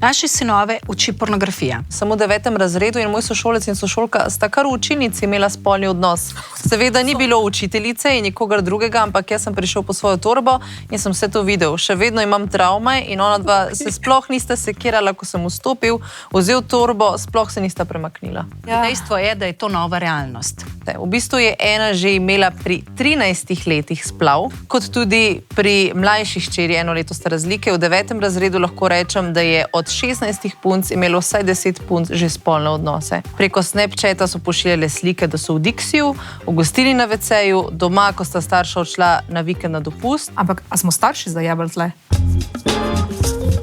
Naši sinove uči pornografija. Samo v 9. razredu in moj sošolec in sošolka sta kar v učilnici imela spolni odnos. Seveda ni bilo učiteljice in nikogar drugega, ampak jaz sem prišel po svojo torbo in sem vse to videl. Še vedno imam travme in ona dva se sploh nista sekirala, ko sem vstopil, vzel torbo, sploh se nista premaknila. Ja. Dejstvo je, da je to nova realnost. V bistvu je ena že imela pri 13 letih splav, kot tudi pri mlajši hčeri, 1 leto sta razlike. V 9. razredu lahko rečem, da je od 16 punc imelo vsaj 10 punc že spolne odnose. Preko Snapchata so pošiljale slike, da so v Dixiju, v gostili na WC-ju, doma, ko sta starša odšla na vikend na dopust. Ampak, a smo starši zajebali tle?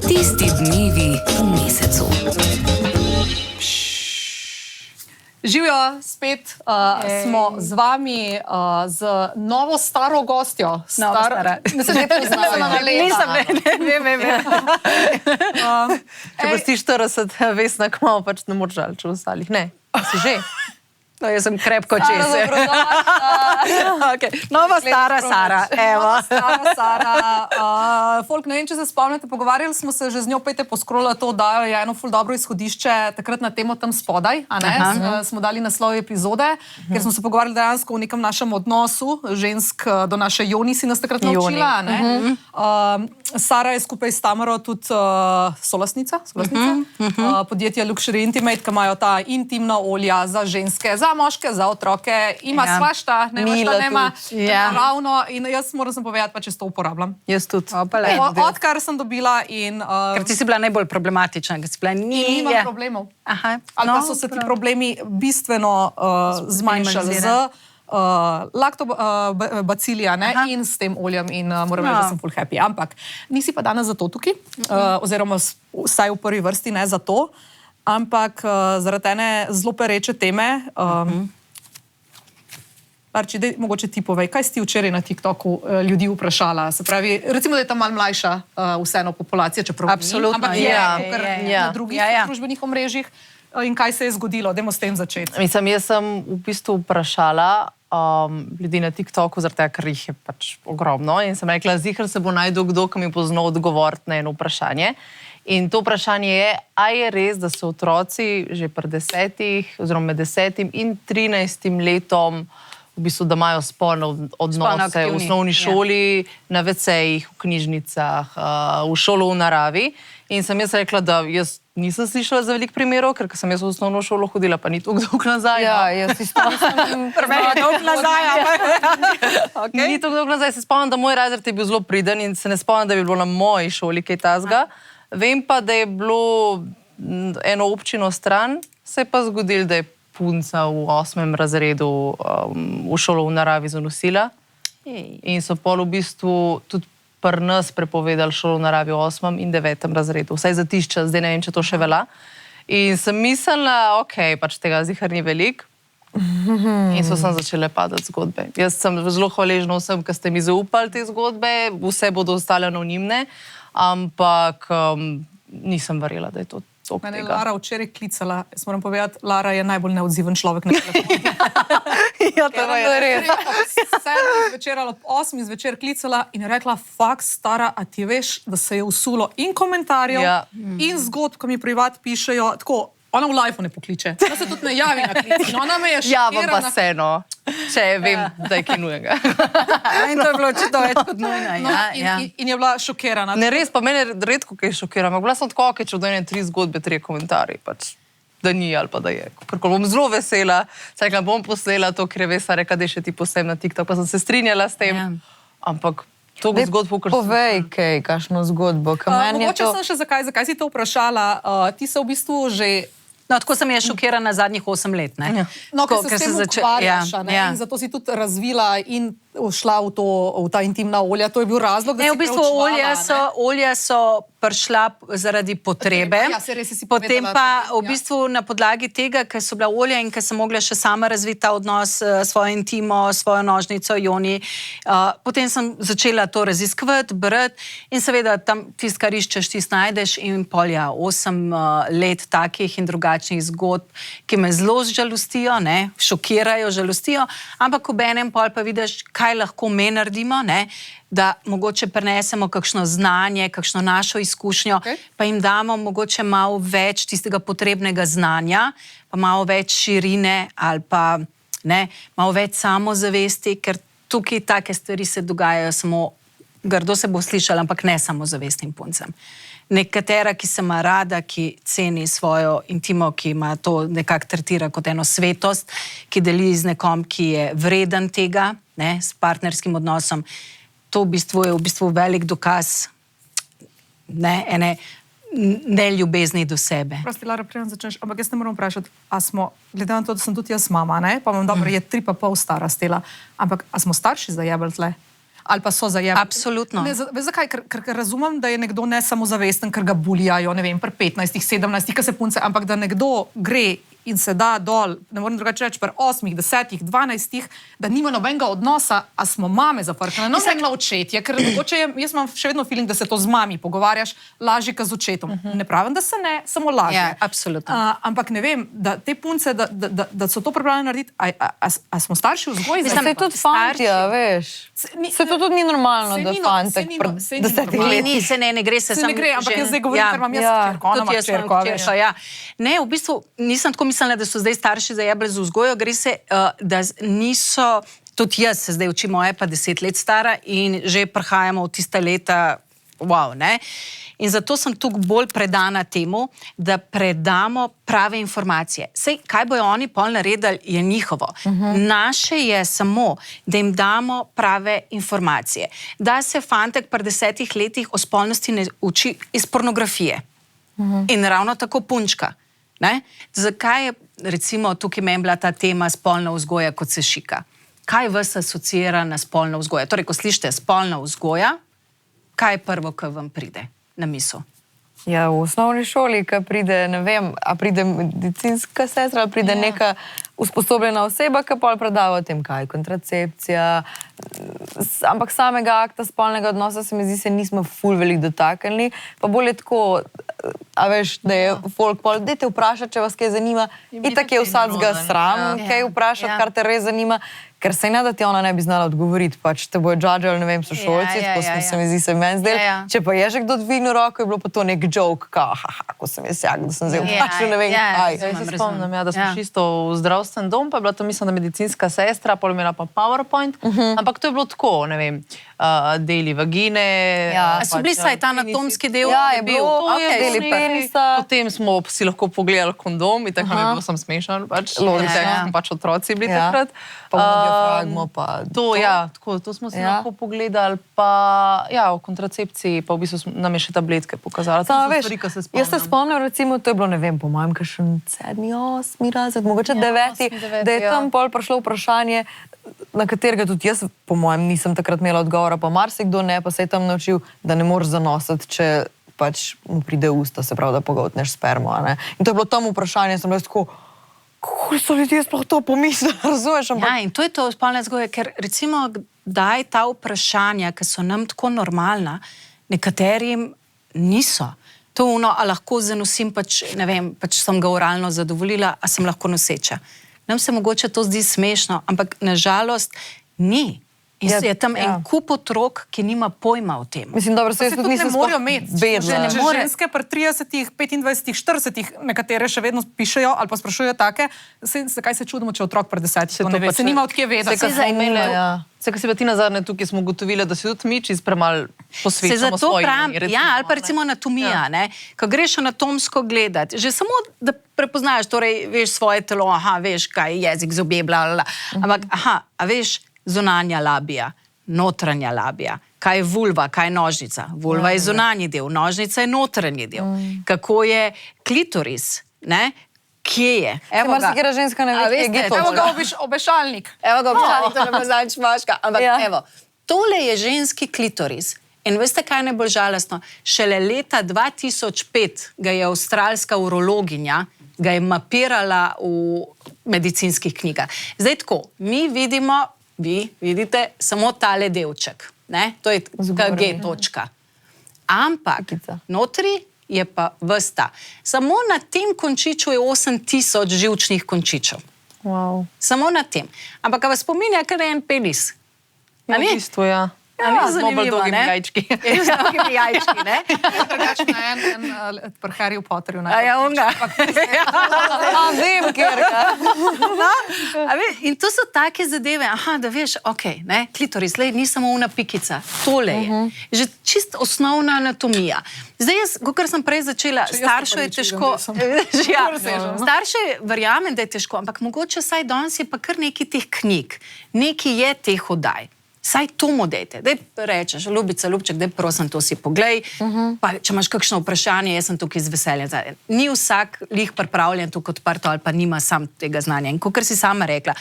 Tisti dnevi v mesecu. Živijo, spet smo z vami z novo staro gostjo. Stara. Ne se ne poznamo na leta. Nisem, ne. Če boš ti 40, Vesna, kmalu pač ne moreš žal, če ostalih. Ne, si že. No, jaz sem krepko čez. Okay. Nova stara Sara, evo. Stara Sara. Folk, ne vem, če se spomnite, pogovarjali smo se že z njo, pejte poskrolati to, da je eno ful dobro izhodišče takrat na temo tam spodaj, a ne? Smo dali naslov epizode, ker smo se pogovarjali dejansko o nekem našem odnosu, žensk do naše Joni si nas takrat naučila, a ne? Sara je skupaj s Tamaro tudi solastnica podjetja Luxury Intimate, ki imajo ta intimna olja za ženske, za moške, za otroke, ima svašta, nema. Ravno, in jaz moram povedati, pa če to uporabljam. Jaz tudi. Odkar sem dobila in... Ker ti si bila najbolj problematična, ker si bila nimam problemov. Ali pa so se ti problemi bistveno zmanjšali z laktobacilija in s tem oljem in moram reči, da sem full happy. Ampak nisi pa danes zato tukaj, oziroma vsaj v prvi vrsti ne zato, ampak zaradi ene zelo pereče teme. Arči, daj mogoče ti povej, kaj si ti včeraj na TikToku ljudi vprašala? Se pravi, recimo, da je tam malo mlajša vseeno populacija, čeprav absolutno, ampak je na drugih družbenih omrežjih. In kaj se je zgodilo? Dajmo s tem začeti. Mislim, jaz sem v bistvu vprašala ljudi na TikToku, zaradi tega, ker jih je pač ogromno. In sem rekla, ziher se bo najdel kdo, ki mi bo znal odgovoriti na eno vprašanje. In to vprašanje je, a je res, da so otroci že pri 10, oziroma med 10 in 13 letom v bistvu, da imajo spolne odnose v osnovni šoli, na WC-jih, v knjižnicah, v šolo v naravi. In sem jaz rekla, da jaz nisem slišala za veliko primerov, ker sem jaz v osnovno šolo hodila, pa ni toliko dolgo nazaj. Ja, jaz isto nisem dolgo nazaj. Ni toliko dolgo nazaj. Se spomnim, da moj razred je bil zelo priden in se ne spomnim, da bi bilo na moji šoli kaj tazga. Vem pa, da je bilo eno občino stran, se je pa zgodilo, da je punca v 8. razredu v šolo v naravi zanosila. In so pol v bistvu tudi pri nas prepovedali šolo v naravi v 8. in 9. razredu. Vsaj za tišča, zdaj ne vem, če to še velja. In sem mislila, ok, pač tega zihar ni veliko. In so sem začele padati zgodbe. Jaz sem zelo hvaležna vsem, ki ste mi zaupali te zgodbe, vse bodo ostale anonimne, ampak nisem verjela, da je to tok tega. Mene je Lara včeraj klicala, jaz moram povedati, Lara je najbolj neodziven človek na telefonu. Ja, to je res. 7 zvečer ali 8 zvečer klicala in je rekla, fakt, Stara, a ti veš, da se je usulo in komentarjev in zgodb, ko mi privat pišejo, tako, ona v live ne pokliče. Ona se tudi ne javi na klic. Ona me je šokirana. Javam pa se, no. Če vem, da je kaj nujega. In to je bilo očitno več kot nujno. In je bila šokirana. Ne, res, pa mene redko kaj šokira. Bila sem tako, če od ene 3 zgodbe, 3 komentarji, pač, da ni ali pa da je. Ker bom zelo vesela, rekla, bom poslela to, ker je Vesna rekla, da je še ti posebej na TikTok, pa sem se strinjala s tem, ampak to zgodbo, kar sem... Povej kaj, kakšno zgodbo. Mogoče sem še zakaj si to vprašala. Ti se v bistvu že... No, tako sem je šokirana zadnjih 8 let, ne? No, ker se s tem ukvarjaš, ne? In zato si tudi razvila in šla v ta intimna olja. To je bil razlog, da si preučevala. Olja so prišla zaradi potrebe. Potem pa v bistvu na podlagi tega, ker so bila olja in ker sem mogla še sama razviti ta odnos s svojo intimo, svojo nožnico, Joni. Potem sem začela to raziskovati, brati in seveda tam tist, kar iščeš, tist najdeš in polja 8 let takih in drugačnih zgodb, ki me zelo žalostijo, ne, šokirajo, žalostijo, ampak ob enem pol pa vidiš, kaj kaj lahko mi naredimo, ne? Da mogoče prenesemo kakšno znanje, kakšno našo izkušnjo, pa jim damo mogoče malo več tistega potrebnega znanja, pa malo več širine ali pa ne, malo več samozavesti, ker tukaj take stvari se dogajajo samo, grdo se bo slišala, ampak ne samozavestnim puncem. Nekatera, ki se ima rada, ki ceni svojo intimo, ki ima to nekako tretira kot eno svetost, ki deli z nekom, ki je vreden tega, ne, s partnerskim odnosom, to v bistvu je velik dokaz ene neljubezni do sebe. Prosti, Lara, preden začneš, ampak jaz ne moram vprašati, a smo, glede na to, da sem tudi jaz mama, ne, pa imam dobro, je 3,5 stara stela, ampak a smo starši zajebali tle? Ali pa so zajebali? Absolutno. Veš zakaj? Ker razumem, da je nekdo ne samozavesten, ker ga bulijajo, ne vem, pri 15, 17, ki se punce, ampak da nekdo gre in se da dol, ne morem drugače reči, pri 8, 10, 12, da nima nobenega odnosa, a smo mame zafrkane. No, ne očetje, ker mogoče jaz imam še vedno feeling, da se to z mami pogovarjaš, lažje kot z očetom. Ne pravim, da se ne, samo lažje. Ja, absolutno. Ampak ne vem, da te punce, da so to pripravljene narediti, a smo starši vzgoji? Se je tudi fantja, veš. Se to tudi ni normalno, da fantek se ne gre se ne gre, ampak jaz zdaj govorim, ker imam jaz hčerko, ona ima hčerko, veš. Ne, v bistvu nisem tako mislila, da so zdaj starši zajebali z vzgojo, gre se, da niso, tudi jaz se zdaj učim, moja pa 10 let stara in že prihajamo v tista leta, wow, ne. In zato sem tukaj bolj predana temu, da predamo prave informacije. Sej, kaj bojo oni pol naredili, je njihovo. Naše je samo, da jim damo prave informacije. Da se fantek pri 10 letih o spolnosti ne uči iz pornografije. In ravno tako punčka. Ne? Zakaj je, recimo, tukaj meni bila ta tema spolna vzgoja, kot se šika? Kaj vas asociira na spolno vzgojo? Torej, ko slišite spolna vzgoja, kaj je prvo, kar vam pride na misel? Ja, v osnovni šoli, ko pride, ne vem, a pride medicinska sestra, ali pride neka usposobljena oseba, ki pol predava o tem, kaj je kontracepcija, ampak samega akta spolnega odnosa se mi zdi, se nismo ful veliko dotaknili, pa bolje tako, a veš, da je folk pol, dajte vprašati, če vas kaj zanima, itak je vsakega sram, kaj vprašati, kar te res zanima, ker se ne da ti ona ne bi znala odgovoriti, pač te bojo džadžali, ne vem, sošolci, tako se mi zdi, se meni zdel. Če pa je že kdo dvignil roko, je bilo pa to nek joke, kao, ko sem jaz jak, da sem zdaj vprašal, ne vem, kaj. Jaz se spomnim, da smo čisto v zdravstven dom, pa je bila to, mislim, da medicinska sestra, pol imela pa PowerPoint, ampak to je bilo tako, ne vem, deli vagine. So bili saj ta anatomski del? Ja, je bil, deli penisa. Potem smo si lahko pogledali kondom in tako mi je bilo sem smešan, pač. Logično. Pač otroci bili takrat. Diafragmo pa... To smo si lahko pogledali, pa o kontracepciji, pa v bistvu nam je še tabletke pokazala. Jaz se spomnim, recimo, to je bilo, ne vem, po mojem, kakšen 7., 8. razred, mogoče 9., da je tam pol prišlo vprašanje, na katerega tudi jaz, po mojem, nisem takrat imela odgovora, pa marsikdo ne, pa se je tam naučil, da ne moreš zanositi, če pač mu pride usta, se pravi, da pogotneš spermo, a ne. In to je bilo tam vprašanje, sem bila tako, kako so ljudje sploh to pomislili, razumeš? Ja, in to je to spolna vzgoja, ker recimo, daj ta vprašanja, ki so nam tako normalna, nekaterim niso. To a lahko zanosim, pač, ne vem, pač sem ga oralno zadovoljila, a sem lahko noseča. Nam se mogoče to zdi smešno, ampak nažalost ni. In je tam en kup otrok, ki nima pojma o tem. Mislim, dobro, se jaz tudi nisem morajo imeti. Vedela. Če ženske pri 30, 25, 40, nekatere še vedno pišejo ali pa sprašujejo take, zakaj se čudimo, če otrok pri 10, se nima od kje vedeti. Se, ko si pa ti nazadnje tukaj, smo ugotovili, da si tudi mi čist premal posvečamo svojim. Ali pa recimo anatomija, ne? Ko greš anatomsko gledati, že samo, da prepoznaš, torej veš svoje telo, veš, kaj je jezik, zobje, blablabla. Ampak, a veš, zunanja labija, notranja labija, kaj je vulva, kaj je nožnica. Vulva je zunanji del, nožnica je notranji del. Kako je klitoris, ne? Kje je? Evo ga. Marsikera ženska ne ve, kje je to. Evo ga obešalnik. Evo ga obešalnik, to ne bo znač moška. Ampak evo, tole je ženski klitoris. In veste, kaj je najbolj žalostno? Šele leta 2005 ga je avstralska urologinja ga je mapirala v medicinskih knjigah. Zdaj tako, mi vidimo, vi vidite samo tale delček. Ne? To je G točka. Ampak notri je pa vsta. Samo na tem končiču je 8000 živčnih končičev. Wow. Samo na tem. Ampak vas spominja, kar je en penis. Ja, v bistvu, ja. A ni zanimivo, dolgimi ne? jajčki. Z dolgimi jajčki, ne? Drugače na pri Harryju Potterju. A ja, onga. Vem, kjer ga. No, in to so take zadeve, da veš, ne, klitoris, ni samo una pikica, tole je. Že čist osnovna anatomija. Zdaj jaz, kot sem prej začela, staršev je težko. Starše verjamem, da je težko, ampak mogoče saj danes je pa kar nekaj teh knjig, nekaj je teh oddaj. Saj to mu dejte, daj rečeš, ljubica, ljubček, daj prosim, to si poglej, pa če imaš kakšno vprašanje, jaz sem tukaj z veseljem. Ni vsak lih pripravljen tukaj odprto ali pa nima sam tega znanja. In kot si sama rekla,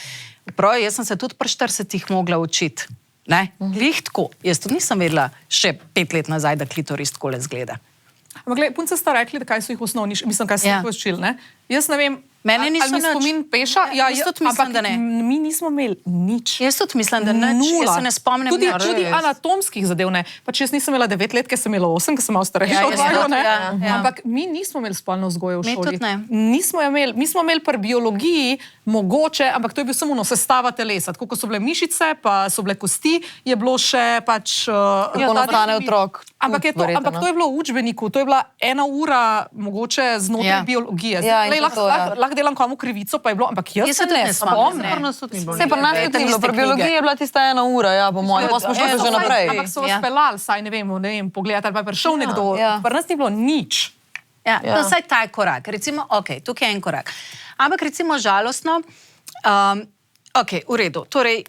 prav, jaz sem se tudi pri 40-ih mogla učiti. Lih tako, jaz tudi nisem vedela še 5 let nazaj, da klitoris takole izgleda. Ampak gledaj, punce sta rekli, da kaj so jih osnovni, mislim, kaj so jih učili, ne? Jaz ne vem, Mene niso ali mi spomin peša, jaz tudi mislim, da ne. Mi nismo imeli nič. Jaz tudi mislim, da nič, jaz se ne spomnim. Tudi anatomskih zadev ne. Pač jaz nisem imela 9 let, ker sem imela 8, ker sem malo starejša od tega, ne? Ampak mi nismo imeli spolne vzgoje v šoli. Mi tudi ne. Mi smo imeli pri biologiji mogoče, ampak to je bil samo sestava telesa. Tako, ko so bile mišice, pa so bile kosti, je bilo še pač... Kako nastane otrok. Ampak to je bilo v učbeniku, to je bila 1 ura mogoče znotraj biologije. Lahko delam komu krivico, pa je bilo, ampak jaz se ne spomnim. Se pa nas tudi bilo, pri biologiji je bila tista 1 ura, ja, po mojem, pa smo šli že naprej. Ampak so vas pelali, saj ne vem, pogledati, ali pa je prišel nekdo, pri nas ni bilo nič. Ja, saj ta je korak, recimo, tukaj je en korak. Ampak recimo žalostno, v redu, torej,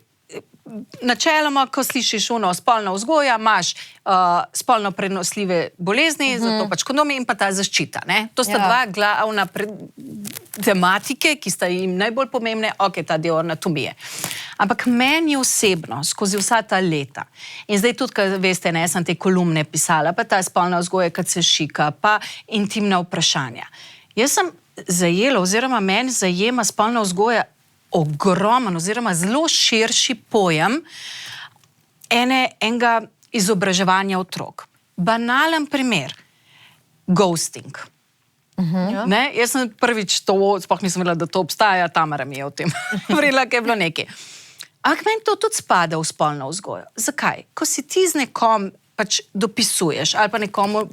načeloma, ko slišiš spolna vzgoja, imaš spolno prenosljive bolezni, zato pač kondomi in pa ta zaščita. To sta dva glavna tematike, ki sta jim najbolj pomembne, ta del anatomije. Ampak meni osebno, skozi vsa ta leta, in zdaj tudi, ko veste, ne, sem te kolumne pisala, pa ta spolna vzgoja, kad se šika, pa intimna vprašanja. Jaz sem zajela, oziroma meni zajema spolna vzgoja ogromen oziroma zelo širši pojem enega izobraževanja otrok. Banalen primer. Ghosting. Jaz sem prvič to, sploh nisem vedela, da to obstaja, Tamara mi je o tem govorila, kaj je bilo nekaj. Ampak meni to tudi spada v spolno vzgojo. Zakaj? Ko si ti z nekom pač dopisuješ ali pa nekomu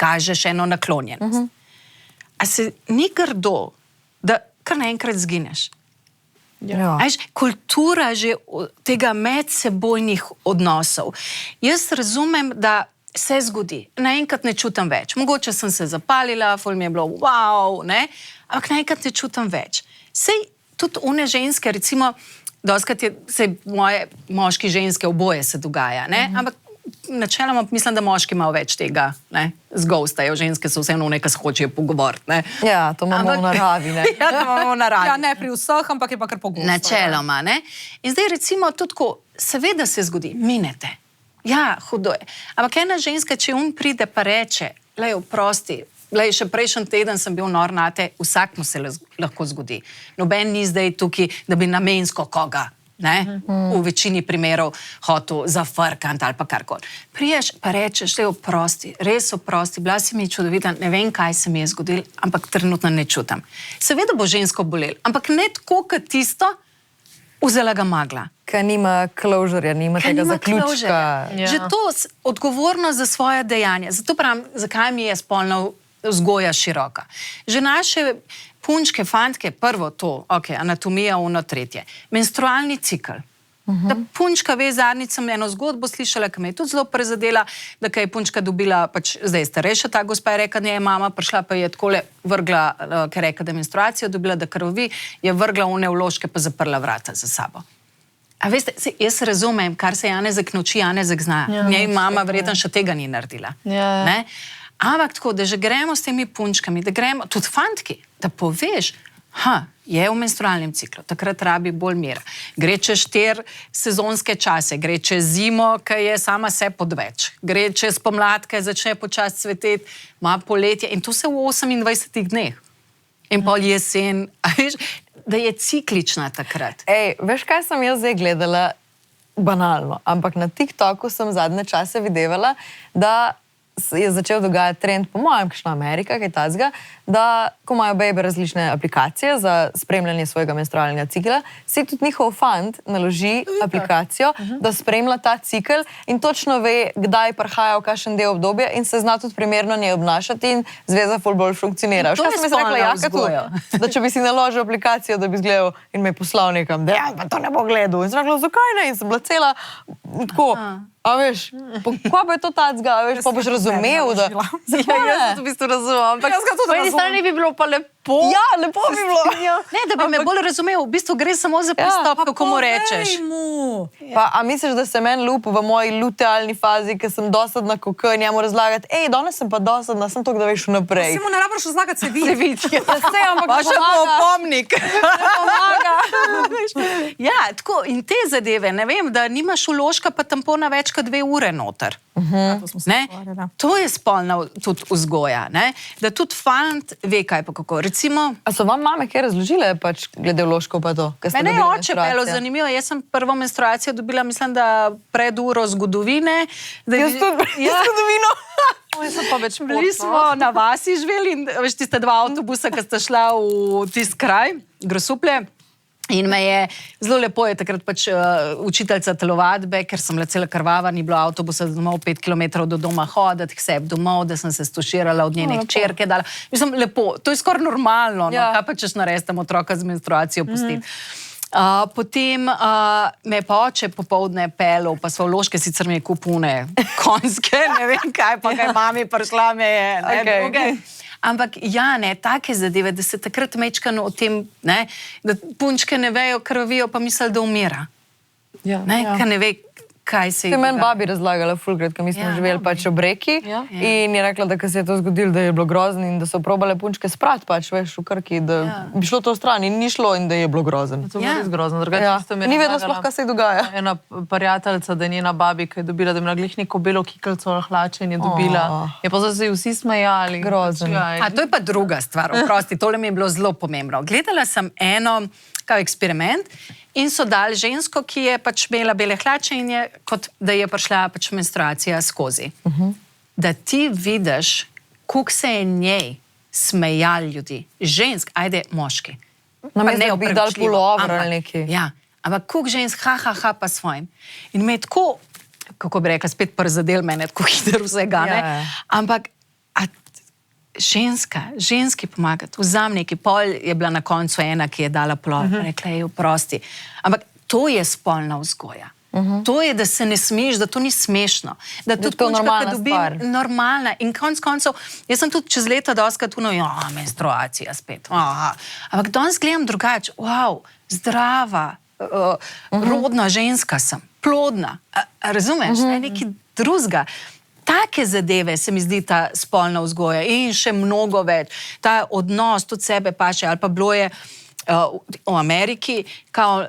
kažeš eno naklonjenost. A se ni grdo, da kar naenkrat zgineš. Kultura že tega medsebojnih odnosov. Jaz razumem, da se zgodi. Naenkrat ne čutim več. Mogoče sem se zapalila, ful mi je bilo wow, ne? Ampak naenkrat ne čutim več. Sej tudi one ženske, recimo, doskrat je, sej moje moški ženske oboje se dogaja, ne? Ampak načeloma mislim, da moški malo več tega, ne, zgoustajo, ženske so vseeno nekaj hočejo pogovoriti, ne. Ja, to imamo v naravi, ne. Ja, to imamo v naravi. Ja, ne pri vseh, ampak je pa kar pogosto. Načeloma, ne. In zdaj recimo tudi tako, seveda se zgodi, minete. Ja, hudo je. Ampak ena ženska, če pride pa reče, lej, oprosti, lej, še prejšnji teden sem bil nor nate, vsak mu se lahko zgodi. Noben ni zdaj tukaj, da bi namensko koga, ne, v večini primerov hotel zafrkant ali pa karkoli. Priješ pa rečeš, le oprosti, res oprosti, bila si mi čudovita, ne vem, kaj se mi je zgodilo, ampak trenutno ne čutam. Seveda bo žensko bolel, ampak ne tako, kot tisto, vzela ga magla. Kaj nima closurja, nima tega zaključka. Že to odgovornost za svoje dejanje. Zato pravim, zakaj mi je spolna vzgoja široka. Že naše punčke, fantke, prvo to, anatomija, ono tretje. Menstrualni cikl. Da punčka ve, zadnjič sem eno zgodbo slišala, ki me je tudi zelo prezadela, da kaj je punčka dobila, pač zdaj starejša, ta gospa je rekla, ne je mama, prišla pa je takole vrgla, ker je rekla, da menstruacijo dobila, da krvovi, je vrgla one vložke pa zaprla vrata za sabo. A veste, jaz razumem, kar se Janezek nauči, Janezek zna. Njej mama verjetno še tega ni naredila. Ne? Ampak tako, da že gremo s temi punčkami, da gremo, tudi fantki, da poveš, je v menstrualnem ciklu, takrat rabi bolj mira. Gre čez 4 sezonske čase, gre čez zimo, ki je sama se podveč, gre čez pomlad, ki začne počasi cveteti, ima poletje in to se v 28 dneh. In pol jesen, da je ciklična takrat. Veš, kaj sem jaz zdaj gledala banalno, ampak na TikToku sem zadnje čase videvala, da je začel dogajati trend, po mojem, kakšna Amerika, kaj tazga, da ko imajo baby različne aplikacije za spremljanje svojega menstrualnega cikla, si tudi njihov fant naloži aplikacijo, da spremlja ta cikl in točno ve, kdaj prihaja v kakšen del obdobja in se zna tudi primerno njej obnašati in zveza ful bolj funkcionira. To je Včasih sem rekla, spolna Jaka, vzgoja. da če bi si naložil aplikacijo, da bi zgledal in me poslal nekam, da pa to ne bo gledal. In sem rekla, zakaj ne? In sem bila cela tako, a veš, ko pa je to tacga, a veš, pa boš razumel, da... Jaz v bistvu razumem, ampak po eni strani bi bilo pa lepo. Ja, lepo bi bilo. Ne, da bi me bolj razumel, v bistvu gre samo za pristop, kako mu rečeš. Pa, a misliš, da se meni lupa v moji lutealni fazi, ker sem dosadna kot njemu razlagati, danes sem pa dosadna, sem to, da veš vnaprej. Si mu ne rabiš razlagati, se vidi. Pa še bo opomnik. Ja, tako, in te zadeve, ne vem, da nimaš vložka pa tampona več kot 2 ure noter. Ne? To je spolna tudi vzgoja, ne? Da tudi fant ve, kaj pa kako. Recimo, A so vam mame kaj razložile, pač glede vložkov pa to? mene je oče pelo zanimivo. Jaz sem prvo menstruacijo dobila, mislim, da pred uro zgodovine. Jaz tudi zgodovino. Jaz sem pa več Bili smo na vasi živeli in veš, tiste 2 avtobusa, ki sta šla v tist kraj, Grosuplje. In me je, zelo lepo je takrat pač učiteljica telovadbe, ker sem bila cela krvava, ni bilo avtobusa domov 5 kilometrov do doma hoditi, k sebi domov, da sem se stuširala od njene hčerke. Mislim, lepo, to je skoraj normalno, no, kaj pa češ narediti tam otroka z menstruacijo pustiti. Potem me je pa oče popoldne pelil, pa so vložke, sicer mi je kupune konjske, ne vem kaj, pa kaj mami prišla me je, ne, druge. Ampak ja, ne, take zadeve, da se takrat mečkano o tem, ne, da punčke ne vejo, krvavijo, pa misli, da umira. Ne, ker ne ve, kaj se je To je meni dogaja. babi razlagala fulkrat, ko mi smo živeli pač ob reki Ja. in je rekla, da ko se je to zgodilo, da je bilo grozno in da so probale punčke sprati pač, veš, v Krki, da bi šlo to stran in ni šlo in da je bilo grozno. To je bilo res grozno. Drugače, Ja. isto mi je Ni vedela razlagala sploh, kaj se dogaja. Ena prijateljica, da je njena babi, ki je dobila, da je imela glih neko belo kikelco ali hlače in je dobila. Je pa zdaj se vsi smejali. Grozen. Pač, To je pa druga stvar, oprosti, tole mi je bilo zelo pomembno. Gledala sem eno kao eksperiment in so dali žensko, ki je pač imela bele hlače in je, kot da je prišla pač menstruacija skozi. Da ti vidiš, koliko se je njej smejali ljudi. Žensk, ajde, moški. Namesto da bi dali neopravičljivo, pulover ampak- ali nekaj. Ja, ampak koliko žensk, ha, pa svojim. In me je tako, kako bi rekla, spet prizadel mene, tako hiter vsega, ne? Ja, ja. Ampak, ženski pomagati, vzam neki pol, je bila na koncu ena, ki je dala plov, rekla je, oprosti. Ampak to je spolna vzgoja. To je, da se ne smeš, da to ni smešno. Da tudi to punčka, normalna ki dobi stvar. normalna. In konc koncev, jaz sem tudi čez leta doskrat uno, menstruacija spet. Ampak danes gledam drugače. Wow, zdrava, rodna ženska sem, plodna. Razumeš? Ne, nekaj drugega. Take zadeve se mi zdi ta spolna vzgoja in še mnogo več. Ta odnos tudi sebe paše, ali pa bilo je v Ameriki, kao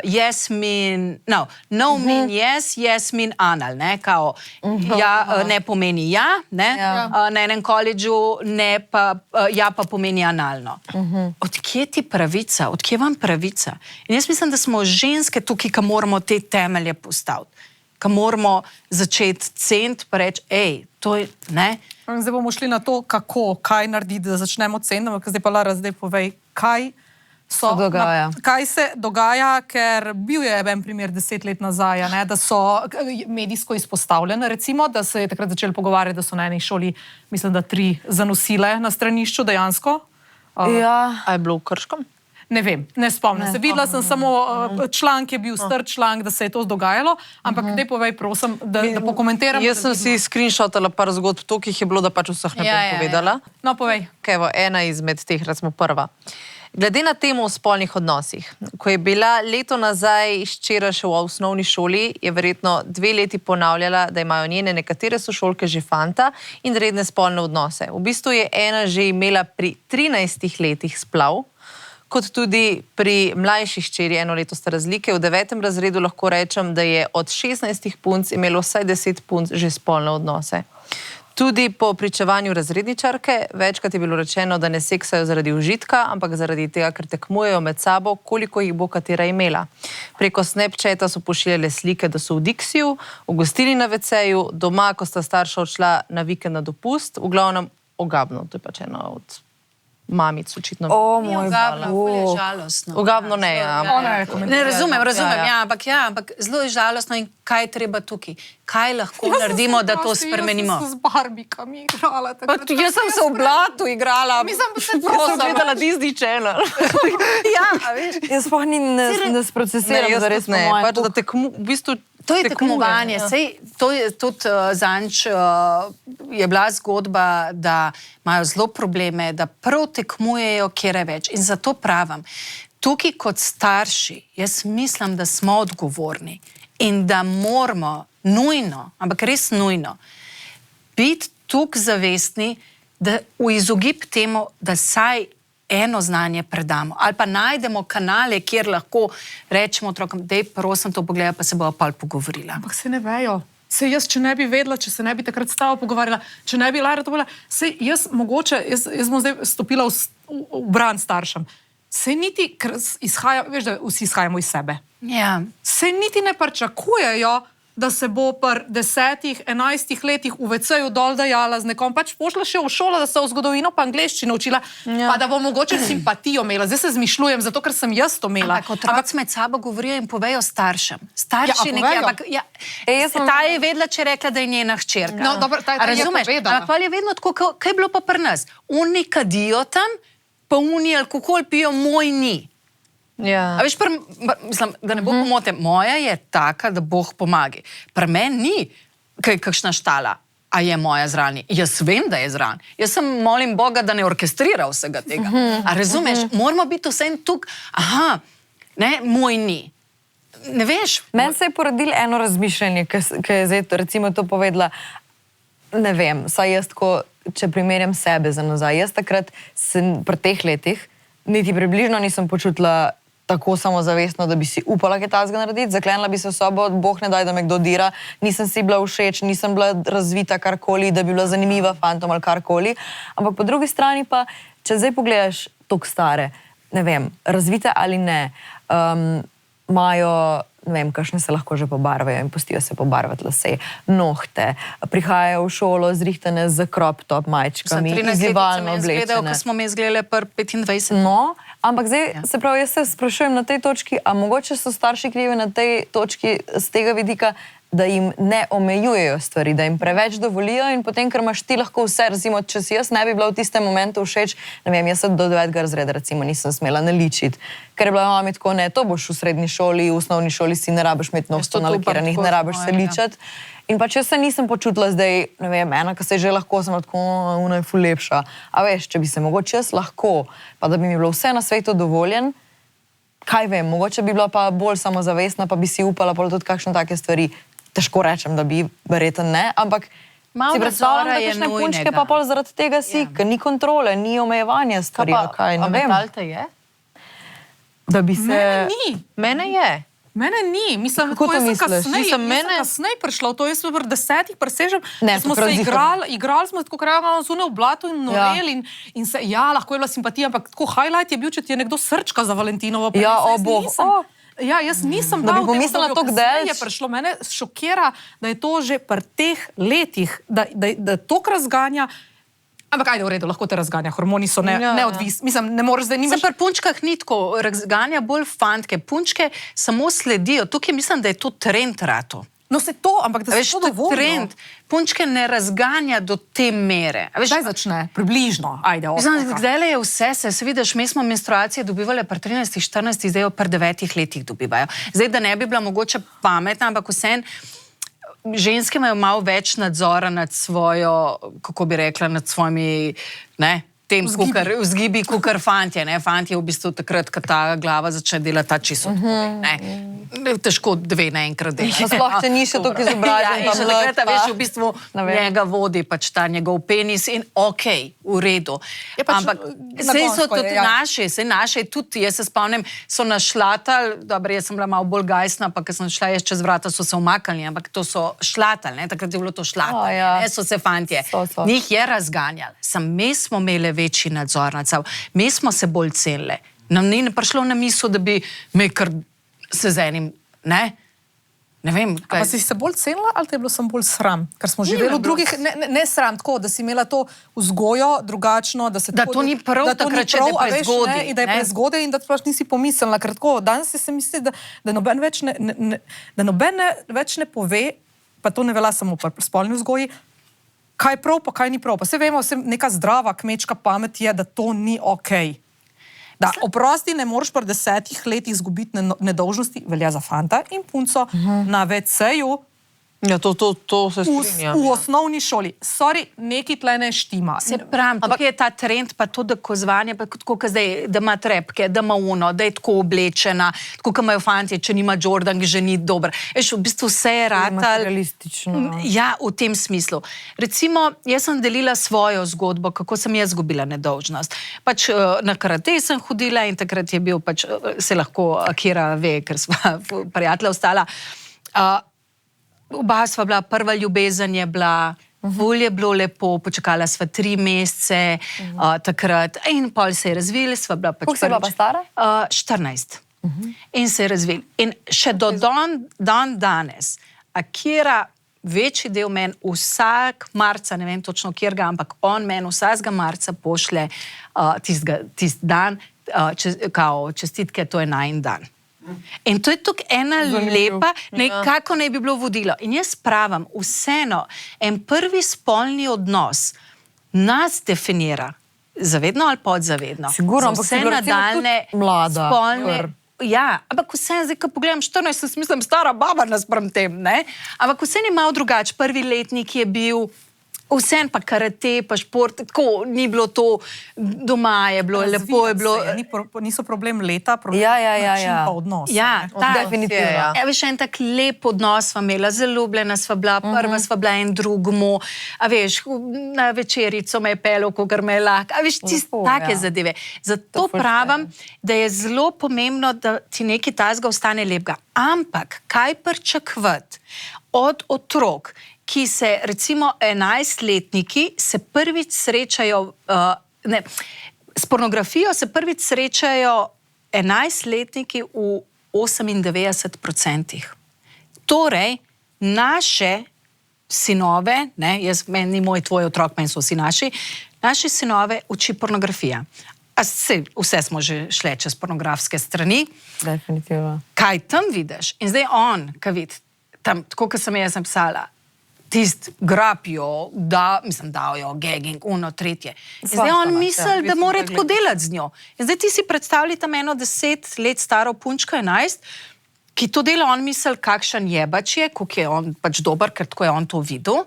yes mean, no mean yes mean anal, ne, kao ja ne pomeni ja, ne, na enem koledžu ne pa, ja pa pomeni analno. Odkje ti pravica, odkje vam pravica? In jaz mislim, da smo ženske tukaj, ki moramo te temelje postaviti. Ko moramo začeti ceniti, pa reči, to je, ne. Zdaj bomo šli na to, kako, kaj narediti, da začnemo ceniti, ampak zdaj pa Lara, zdaj povej, kaj Se dogaja. Kaj se dogaja, ker bil je en primer 10 let nazaj, ne, da so medijsko izpostavljene, recimo, da se je takrat začeli pogovarjati, da so na eni šoli, mislim, da 3 zanosile na stranišču dejansko. Ja. A je bilo v Krškem? Ne vem, ne spomnim se. Videla sem samo članek, je bil star članek, da se je to dogajalo, ampak daj povej, prosim, da pokomentiram. Jaz sem si screenshotala par zgodb, to, ki jih je bilo, da pač vseh ne bom povedala. No, povej. Evo, ena izmed teh, recimo prva. Glede na temo o spolnih odnosih, ko je bila leto nazaj hčera še v osnovni šoli, je verjetno 2 leti ponavljala, da imajo njene nekatere sošolke že fanta in redne spolne odnose. V bistvu je ena že imela pri 13 letih splav, kot tudi pri mlajši hčeri, 1 leto sta razlike. V 9. razredu lahko rečem, da je od 16 punc imelo vsaj 10 punc že spolne odnose. Tudi po pričevanju razredničarke večkrat je bilo rečeno, da ne seksajo zaradi užitka, ampak zaradi tega, ker tekmujejo med sabo, koliko jih bo katera imela. Preko Snapchata so pošiljale slike, da so v Dixiju, v gostilni na WC-ju, doma, ko sta starša odšla na vikend na dopust, v glavnem ogabno. To je pač ena od mamic, očitno. O, moj je žalostno. Ogabno ne, ja. Ne, razumem, ampak zelo je žalostno in kaj je treba tukaj? Kaj lahko naredimo, da to spremenimo? Jaz sem se z Barbikami igrala. Jaz sem se v blatu igrala. Mislim, da se Sem gledala Disney Channel. Ja, veš. Jaz sploh ne sprocesiram, jaz zares tudi ne. Pač, da v bistvu To je tekmovanje. Sej, to je tudi zanč je bila zgodba, da imajo zelo probleme, da prav tekmujejo, kjer je več. In zato pravim, tukaj kot starši, jaz mislim, da smo odgovorni in da moramo nujno, ampak res nujno, biti tukaj zavestni, da v izogib temu, da saj eno znanje predamo. Ali pa najdemo kanale, kjer lahko rečemo otrokom, dej, prosim, to pogleda, pa se bojo pa pogovorila. Ampak se ne vejo. Se jaz, če ne bi vedela, če se ne bi takrat stava pogovarjala, če ne bi Lara to povedala, se jaz mogoče, jaz bom zdaj stopila v bran staršem. Se niti, ker izhaja, veš, da vsi izhajamo iz sebe. Ja. Se niti ne pričakujejo, da se bo pri 10, 11 letih v WC-ju dol dajala z nekom, pač pošla še v šolo, da se v zgodovino pa angleščino učila, pa da bo mogoče simpatijo imela. Zdaj se zmišljujem, zato ker sem jaz to imela. Ampak otroci med sabo govorijo in povejo staršem. Starši nekaj, ampak ta je vedela, če je rekla, da je njena hčerka. No, dobro, ta je razumeš? povedala. Ampak je vedno tako, kaj je bilo pa pri nas? Oni kadijo tam, pa oni alkohol pijo, moj ni. Ja. A veš, mislim, da ne bo pomote, moja je taka, da Bog pomagi. Pri meni ni kakšna štala, a je moja zraven. Jaz vem, da je zraven. Jaz sem molim Boga, da ne orkestrira vsega tega. A razumeš, moramo biti vsem tukaj, aha, ne, moj ni. Ne veš? Meni se je porodilo eno razmišljanje, ki je zdaj recimo to povedala, ne vem, saj jaz tako, če primerjam sebe za nazaj, jaz takrat pri teh letih niti približno nisem počutila tako samozavestno, da bi si upala kaj takega narediti, zaklenila bi se v sobo, Bog ne daj, da me kdo dira, nisem si bila všeč, nisem bila razvita karkoli, da bi bila zanimiva fantom ali karkoli, ampak po drugi strani pa, če zdaj pogledaš toliko stare, ne vem, razvite ali ne, imajo, ne vem, kakšne se lahko že pobarvajo in pustijo se pobarvati lase, nohte, prihajajo v šolo zrihtane z crop top majčkami, izzivalno oblečene. Ko smo me izgledali pri 25. No, ampak zdaj, se pravi, jaz se sprašujem na tej točki, a mogoče so starši krivi na tej točki z tega vidika, da jim ne omejujejo stvari, da jim preveč dovolijo in potem, ker imaš ti lahko vse, recimo, če si jaz ne bi bila v tistem momentu všeč, ne vem, jaz se do 9. razreda recimo nisem smela naličiti, ker je bila mami tako, ne, to boš v srednji šoli, v osnovni šoli si ne rabiš imeti nohto nalakiranih, ne rabiš se ličati. In pač jaz se nisem počutila zdaj, ne vem, ena, ki se že lahko, sem tako, ona je ful lepša. A veš, če bi se mogoče jaz lahko, pa da bi mi bilo vse na svetu dovoljen, kaj vem, mogoče bi bila pa bolj samozavestna, pa bi si upala pa tudi kakšne take stvari. Težko rečem, da bi, verjetno ne, ampak si predstavljam, da kakšne punčke pa pol zaradi tega si, ker ni kontrole, ni omejevanja stvari, kaj, ne vem. A mental te je? Da bi se... Mene ni. Mene je. Mene ni. Mislim, kako to misliš? Jaz sem kasneje prišla v to, jaz sem pri 10 presežem, Ne, smo se igrali smo tako krajano zune v blatu in noreli in se, ja, lahko je bila simpatija, ampak tako highlight je bil, če ti je nekdo srčka za Valentinovo. Ja, o Bog. Ja, jaz nisem da bi pomislila toliko je prišlo. Mene šokira, da je to že pri teh letih, da toliko razganja. Ampak ajde, v redu, lahko te razganja, hormoni so neodvisni. Mislim, ne moreš zdaj nimaš... Pri punčkah ni tako, razganja bolj fantke. Punčke samo sledijo. Tukaj mislim, da je to trend rato. No se to, ampak da se to dovoljo. Trend. Punčke ne razganja do te mere. Zdaj začne, približno. Ajde, zdaj je vse, se vidiš, mi smo menstruacije dobivali pri 13, 14, zdaj jo pri 9 letih dobivajo. Zdaj, da ne bi bila mogoče pametna, ampak vsem ženske imajo malo več nadzora nad svojo, kako bi rekla, nad svojimi, ne, tem vzgibi, kukar fantje. Ne? Fantje v bistvu takrat, ko ta glava začne delati ta čisto. Težko dve naenkrat delati. Sploh, če ni še toliko izobražen, in še takrat, veš, v bistvu njega vodi pač ta njegov penis in v redu. Ampak sej so tudi naše, tudi jaz se spomnim, so nas šlatali, dobro, jaz sem bila malo bolj gajsna, pa ker sem šla jaz čez vrata, so se umakali, ampak to so šlatali, ne? Takrat je bilo to šlatali, ne? So se fantje. Njih je razganjali. Mi smo imeli večji nadzor nad sabo. Mi smo se bolj cenili. Nam ni prišlo na misel, da bi me kar se z enim, ne? Ne vem. Pa si se bolj cenila ali te je bilo sem bolj sram? Ker smo živeli v drugih, ne sram tako, da si imela to vzgojo drugačno, da se da to ni prav, takrat, če je prezgodaj. Da je prezgodaj in da sploh nisi pomislila, ker tako, danes se misli, da noben več ne pove, pa to ne velja samo pri spolni vzgoji, kaj je prav, pa kaj ni prav. Pa se vemo, neka zdrava kmečka pamet je, da to ni okej. Da, oprosti, ne moreš pri 10 letih izgubiti nedolžnosti, velja za fanta in punco, na WC-ju, Ja, to se strinjam. v osnovni šoli. Sorry, neki tle ne štima. Se pravim, tukaj je ta trend, pa to dokozvanje, pa tako, zdaj, da ima trepke, da ima uno, da je tako oblečena, tako, kot imajo fantje, če nima Jordan, že ni dober. Veš, v bistvu vse je ratal. Materialistično. Ja, v tem smislu. Recimo, jaz sem delila svojo zgodbo, kako sem jaz izgubila nedolžnost. Pač na karate sem hodila in takrat je bil pač, se lahko Akira ve, ker sva prijatelja ostala. Oba sva bila, prva ljubezen je bila, ful je bilo lepo, počakala sva 3 mesece takrat in pol se je razvili, sva bila pač Koliko si bila pa stara? 14. In se je razvili. In še do dan danes, Akira večji del meni vsak marca, ne vem točno kjerga, ampak on meni vsakega marca pošlje tist dan, kao čestitke, to je najin dan. In to je tukaj ena lepa, kako naj bi bilo vodilo. In jaz pravim, vseeno, en prvi spolni odnos nas definira, zavedno ali podzavedno. Sigurno, ampak vse nadaljne mlada. spolne... Ja, ampak vse, zdaj, ko pogledam 14, mislim, stara baba nasprem tem, ne? Ampak vse je malo drugače. Prvi letnik je bil... Vsem pa karate, pa šport, tako ni bilo to, doma je bilo, lepo je bilo. Niso problem leta, problem način pa odnos. Ja, definitivno. Veš, en tak lep odnos sva imela, zaljubljena sva bila, prva sva bila en drugemu, a veš, na večerico me je pelil, kogar me je lahko, a veš, take zadeve. Zato pravim, da je zelo pomembno, da ti nekaj tazga ostane lepega. Ampak, kaj pričakovati od otrok, ki se, recimo 11-letniki, se prvič srečajo, s pornografijo se prvič srečajo 11-letniki v 98%. Torej, naše sinove, meni ni moj tvoj otrok, meni so vsi naši sinove uči pornografija. Vse smo že šle čez pornografske strani. Definitivno. Kaj tam vidiš? In zdaj on, kaj vidi, tam, tako kot sem jaz napisala, tist grapijo, dajo gagging, uno, tretje. In zdaj on misli, da mora tako delati z njo. In zdaj ti si predstavljaj tam eno 10 let staro punčko, 11, ki to dela, on misli, kakšen jebač je, koliko je on pač dober, ker tako je on to videl.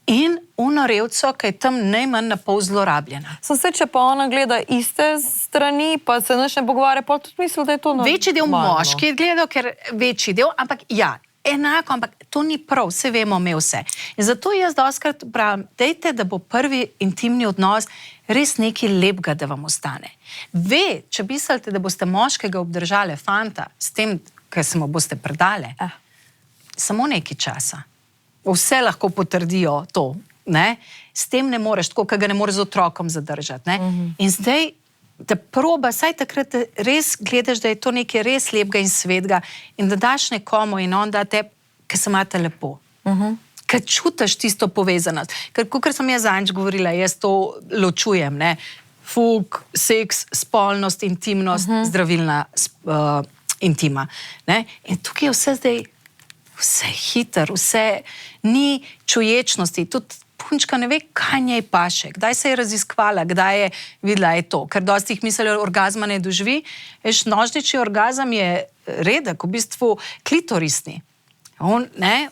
In uno revco, ki je tam najmanj na pol zlorabljena. Če pa ona gleda iste strani, pa se nič ne pogovarja, pa tudi misli, da je to normalno. Večji del moški je gledal, ker večji del, ampak ja, enako, ampak to ni prav, vse vemo, me vse. In zato jaz dostakrat pravim, dejte, da bo prvi intimni odnos res nekaj lepega, da vam ostane. Če mislite, da boste moškega obdržali fanta s tem, ker se mu boste predale, samo nekaj časa. Vse lahko potrdijo to, ne? S tem ne moreš, tako, ker ga ne moreš z otrokom zadržati, ne? In zdaj, da proba, saj takrat res gledaš, da je to nekaj res lepega in svetega in da daš nekomu in on da te, ker se imate lepo. Ker čutiš tisto povezanost. Ker, kot sem jaz zanjič govorila, jaz to ločujem, ne? Fuk, seks, spolnost, intimnost, zdravilna intima. Ne? In tukaj je vse zdaj, vse hiter, vse ni čuječnosti, tudi punčka ne ve, kaj njej paše, kdaj se je raziskvala, kdaj je videla je to, ker dosti jih mislijo, orgazma ne doživi. Veš, nožnični orgazem je redek, v bistvu klitorisni. V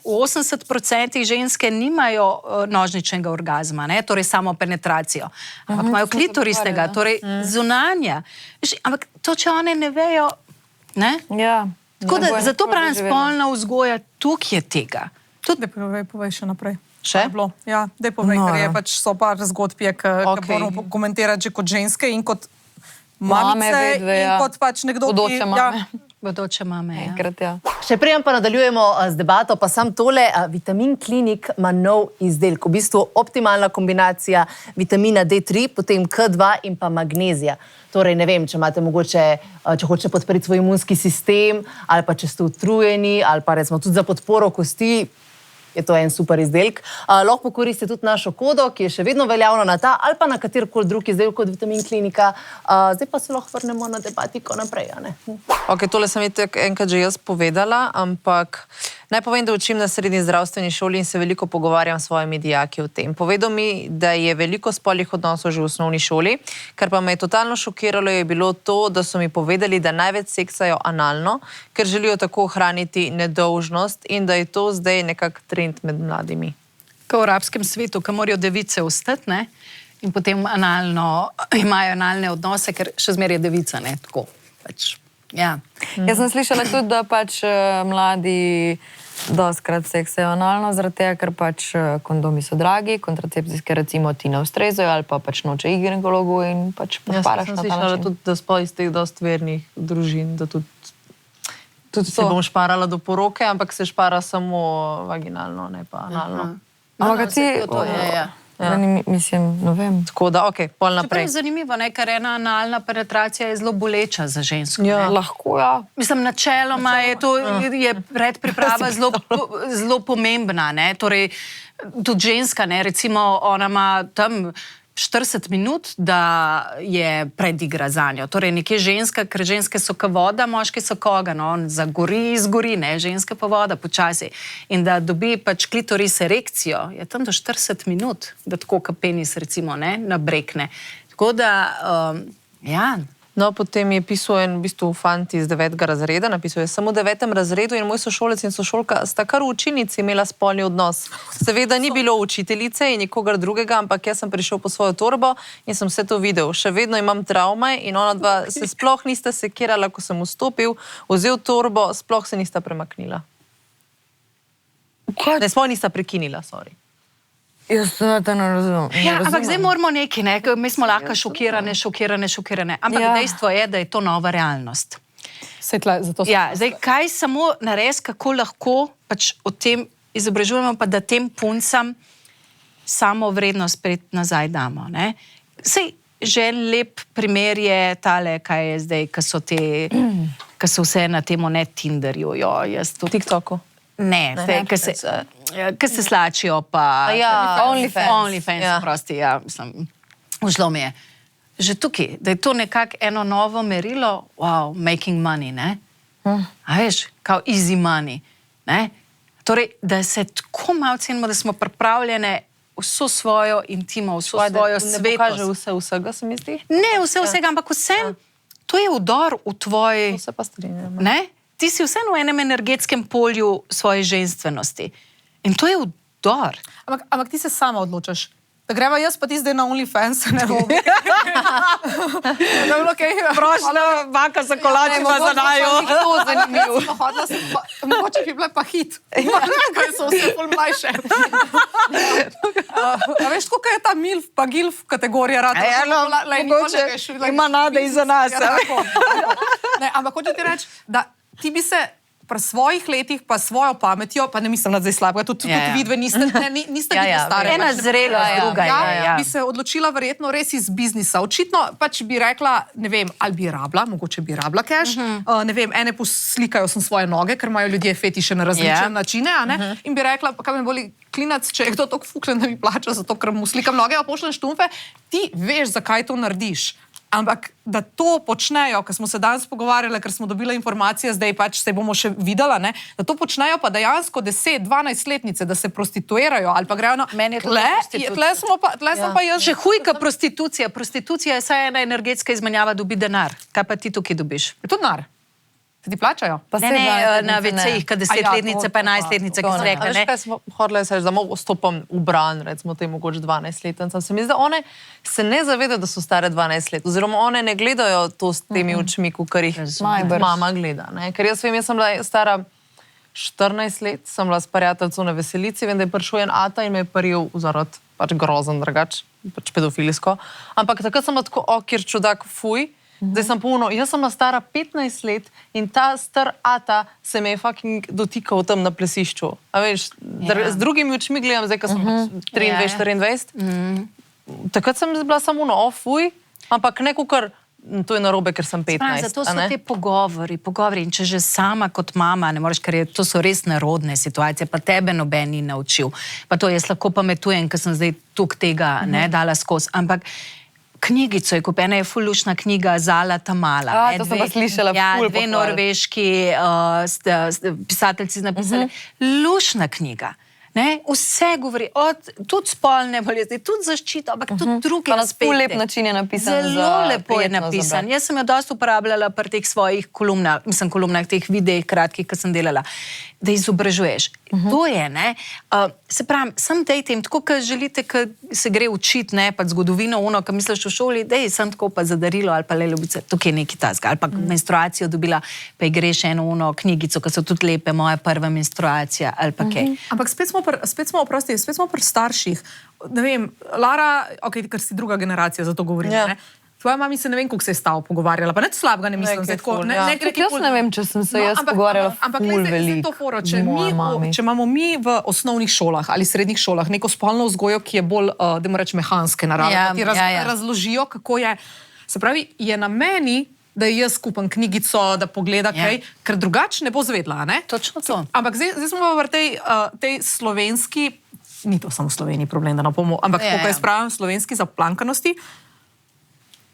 80% ženske nimajo nožničnega orgazma, ne? Torej samo penetracijo, ampak imajo klitorisnega, torej zunanja. Ampak to, če one ne vejo, ne? Ja. Tako da, zato pravim, spolna vzgoja, tukaj je tega. Povej še naprej. Še? Ja, daj povej, ker je pač so par zgodb, ki moramo komentirati že kot ženske in kot mamice in kot pač nekdo, bodoče mame. Bodoče mame, ja. Enkrat, ja. Še prej pa nadaljujemo z debato, pa sam tole. Vitamin Klinik ima nov izdelek, v bistvu optimalna kombinacija vitamina D3, potem K2 in pa magnezija. Torej, ne vem, če imate mogoče, če hočete podpreti svoj imunski sistem, ali pa če ste utrujeni, ali pa recimo tudi za podporo kosti, je to en super izdelek. Lahko koristite tudi našo kodo, ki je še vedno veljavna na ta, ali pa na katerikoli drug izdelek od Vitamin Klinika. Zdaj pa se lahko vrnemo na debatiko naprej, a ne? Ok, tole sem enkrat že jaz povedala, ampak naj povem, da učim na srednji zdravstveni šoli in se veliko pogovarjam s svojimi dijaki o tem. Povedal mi, da je veliko spolnih odnosov že v osnovni šoli, kar pa me je totalno šokiralo, je bilo to, da so mi povedali, da največ seksajo analno, ker želijo tako ohraniti nedolžnost in da je to zdaj nekak trend med mladimi. Ko v arabskem svetu, ko morajo device ostati, ne? In potem imajo analne odnose, ker še zmeraj je devica, ne? Tako, pač, ja. Jaz sem slišala tudi, da pač mladi dostkrat seksajo analno, zaradi tega, ker pač kondomi so dragi, kontracepcijske recimo ti ne ustrezajo ali pa pač noče iti k ginekologu in pač pošparaš na ta način. Jaz sem slišala tudi, da sploh iz teh dosti vernih družin, da tudi se bom šparala do poroke, ampak se špara samo vaginalno, ne pa analno. Ampak ti... Mislim, ne vem. Tako da, ok, pol naprej. Čeprav je zanimivo, ne, ker ena analna penetracija je zelo boleča za žensko. Ja, lahko, ja. Mislim, načeloma je to, je predpriprava zelo pomembna, ne, torej tudi ženska, ne, recimo ona ima tam 40 minut, da je predigra za njo. Torej nekje ženska, ker ženske so ka voda, moški so koga, no, on zagori, izgori, ne, ženska pa voda počasi. In da dobi pač klitoris erekcijo, je tam do 40 minut, da tako ka penis recimo, ne, nabrekne. Tako da, ja. No, potem je pisal en v bistvu fant iz 9. razreda, napisal je samo v 9. razredu in moj sošolec in sošolka sta kar v učilnici imela spolni odnos. Seveda ni bilo učiteljice in nikogar drugega, ampak jaz sem prišel po svojo torbo in sem vse to videl. Še vedno imam travme in ona dva se sploh nista sekirala, ko sem vstopil, vzel torbo, sploh se nista premaknila. Ne, sploh nista prekinila, sorry. Jaz to ne razumem. Ja, ampak zdaj moramo neki, ne, mi smo lahko šokirane, ampak dejstvo je, da je to nova realnost. Ja, zdaj, kaj samo nares, kako lahko pač o tem izobražujemo, pa da tem puncam samo vrednost spet nazaj damo, ne. Sej, že lep primer je tale, kaj je zdaj, ko so vse na temo ne Tinderju, TikToku. Ne, ki se slačijo pa... OnlyFans, prosti, ja, mislim, ušlo mi je. Že tukaj, da je to nekako eno novo merilo, wow, making money, ne? A veš, kao easy money, ne? Torej, da se tako malo cenimo, da smo pripravljene vso svojo intimo, vso svojo svetost. Ne pokaže vsega, se mi zdi? Ne, vsega, ampak vsem, to je vdor v tvoj... To se pa strinjam. Ne? Ti si vseeno v enem energetskem polju svoje ženstvenosti. In to je vdor. Ampak ti se sama odločaš. Da greva jaz pa ti zdaj na OnlyFans, ne bom. Prošla, baka za kolači pa za najo. To je zanimivo. Mogoče bi bila pa hit. Kaj so vse pol mlajše. A veš, koliko je ta MILF pa GILF kategorija rada? Mogoče ima nade iza nas. Ampak hoče ti reči, da ti bi se pri svojih letih, pa svojo pametjo, pa ne mislim, da zdaj slabega, tudi vidve niste biti stare. Ena zrela, druga. Bi se odločila verjetno res iz biznisa. Očitno pač bi rekla, ne vem, ali bi rabila, mogoče bi rabila cash, ne vem, ene poslikajo sem svoje noge, ker imajo ljudje fetiše na različne načine, a ne? In bi rekla, kaj me boli klinac, če je kdo toliko fuklen, da mi plača, zato ker mu slikam noge, a pošljem štumfe, ti veš, zakaj to narediš. Ampak, da to počnejo, ker smo se danes pogovarjali, ker smo dobili informacije, zdaj pač se bomo še videla, ne, da to počnejo pa dejansko 10-12 letnice, da se prostituirajo ali pa grejo na... Meni je to prostitucija. Tle sem pa jaz... Še hujka prostitucija. Prostitucija je saj ena energetska izmenjava, dobi denar. Kaj pa ti tukaj dobiš? Je to denar? Se ti plačajo? Pa Ne, saj ne, 12 na letnice ne. WC-jih, kad 10-letnice, pa 11-letnice, ki so rekli, Veš, ne. kaj smo hodili, da mogo stopam v bran, recimo te mogoče 12-letnicam. Se mi zdi, da one se ne zavedajo, da so stare 12 let, oziroma one ne gledajo to s temi očmi, kar jih Najbrž. mama gleda. Ne? Ker jaz vem, jaz sem bila stara 14 let, sem bila s prijateljco na veselici, vem, da je prišel en ata in me je prijel zaradi pač grozen drugač, pač pedofilsko. Ampak takrat sem bila tako, kjer čudak, fuj. Zdaj sem polno, jaz sem bila stara 15 let in ta star ata se me je fucking dotikal tam na plesišču. A veš, z drugimi očmi gledam, zdaj, ko sem 23-24. Takrat sem bila samo fuj, ampak neko kar, to je narobe, ker sem 15. Zato so te pogovori. In če že sama kot mama, ne moreš, ker to so res nerodne situacije, pa tebe noben ni naučil. Pa to jaz lahko pametujem, ker sem zdaj tuk tega dala skozi. Ampak knjigico je kupena, je ful lušna knjiga Zala Tamala. To sem pa slišala, ful dve pohval. norveški pisateljci napisali. Lušna knjiga. Ne? Vse govori, tudi spolne bolezni, tudi zaščita, ampak tudi druge Pa na aspekte. ful lep način je napisan. Zelo lepo je napisan. Jaz sem jo dosti uporabljala pri teh svojih kolumnah, teh videih kratkih, ki sem delala, da izobražuješ. To je, ne, se pravi, sem dejte jim, tako, kot želite, ko se gre učiti, ne, pa zgodovino uno, ko misliš v šoli, dej, sem tako pa za darilo ali pa le ljubice, tukaj je neki tazga, ali pa menstruacijo dobila, pa greš eno uno knjigico, ko so tudi lepe, moja prva menstruacija, ali pa kaj. Ampak spet smo pri starših. Ne vem, Lara, ker si druga generacija, zato govorim, ne? Tvoja mami se ne vem, koliko se je stavo pogovarjala, pa ne slabega ne mislim. Jaz ne vem, če sem se jaz pogovarjala ful veliko. Če imamo mi v osnovnih šolah ali srednjih šolah neko spolno vzgojo, ki je bolj, da reč, mehanske narave, ki razložijo, kako je. Se pravi, je na meni, da jaz kupam knjigico, da pogleda kaj, ker drugače ne bo zvedla, ne? Točno to. Ampak zdaj smo v tej slovenski, ni to samo v Sloveniji problem, da ne bomo, ampak kako jaz pravim, slovenski zaplankanosti,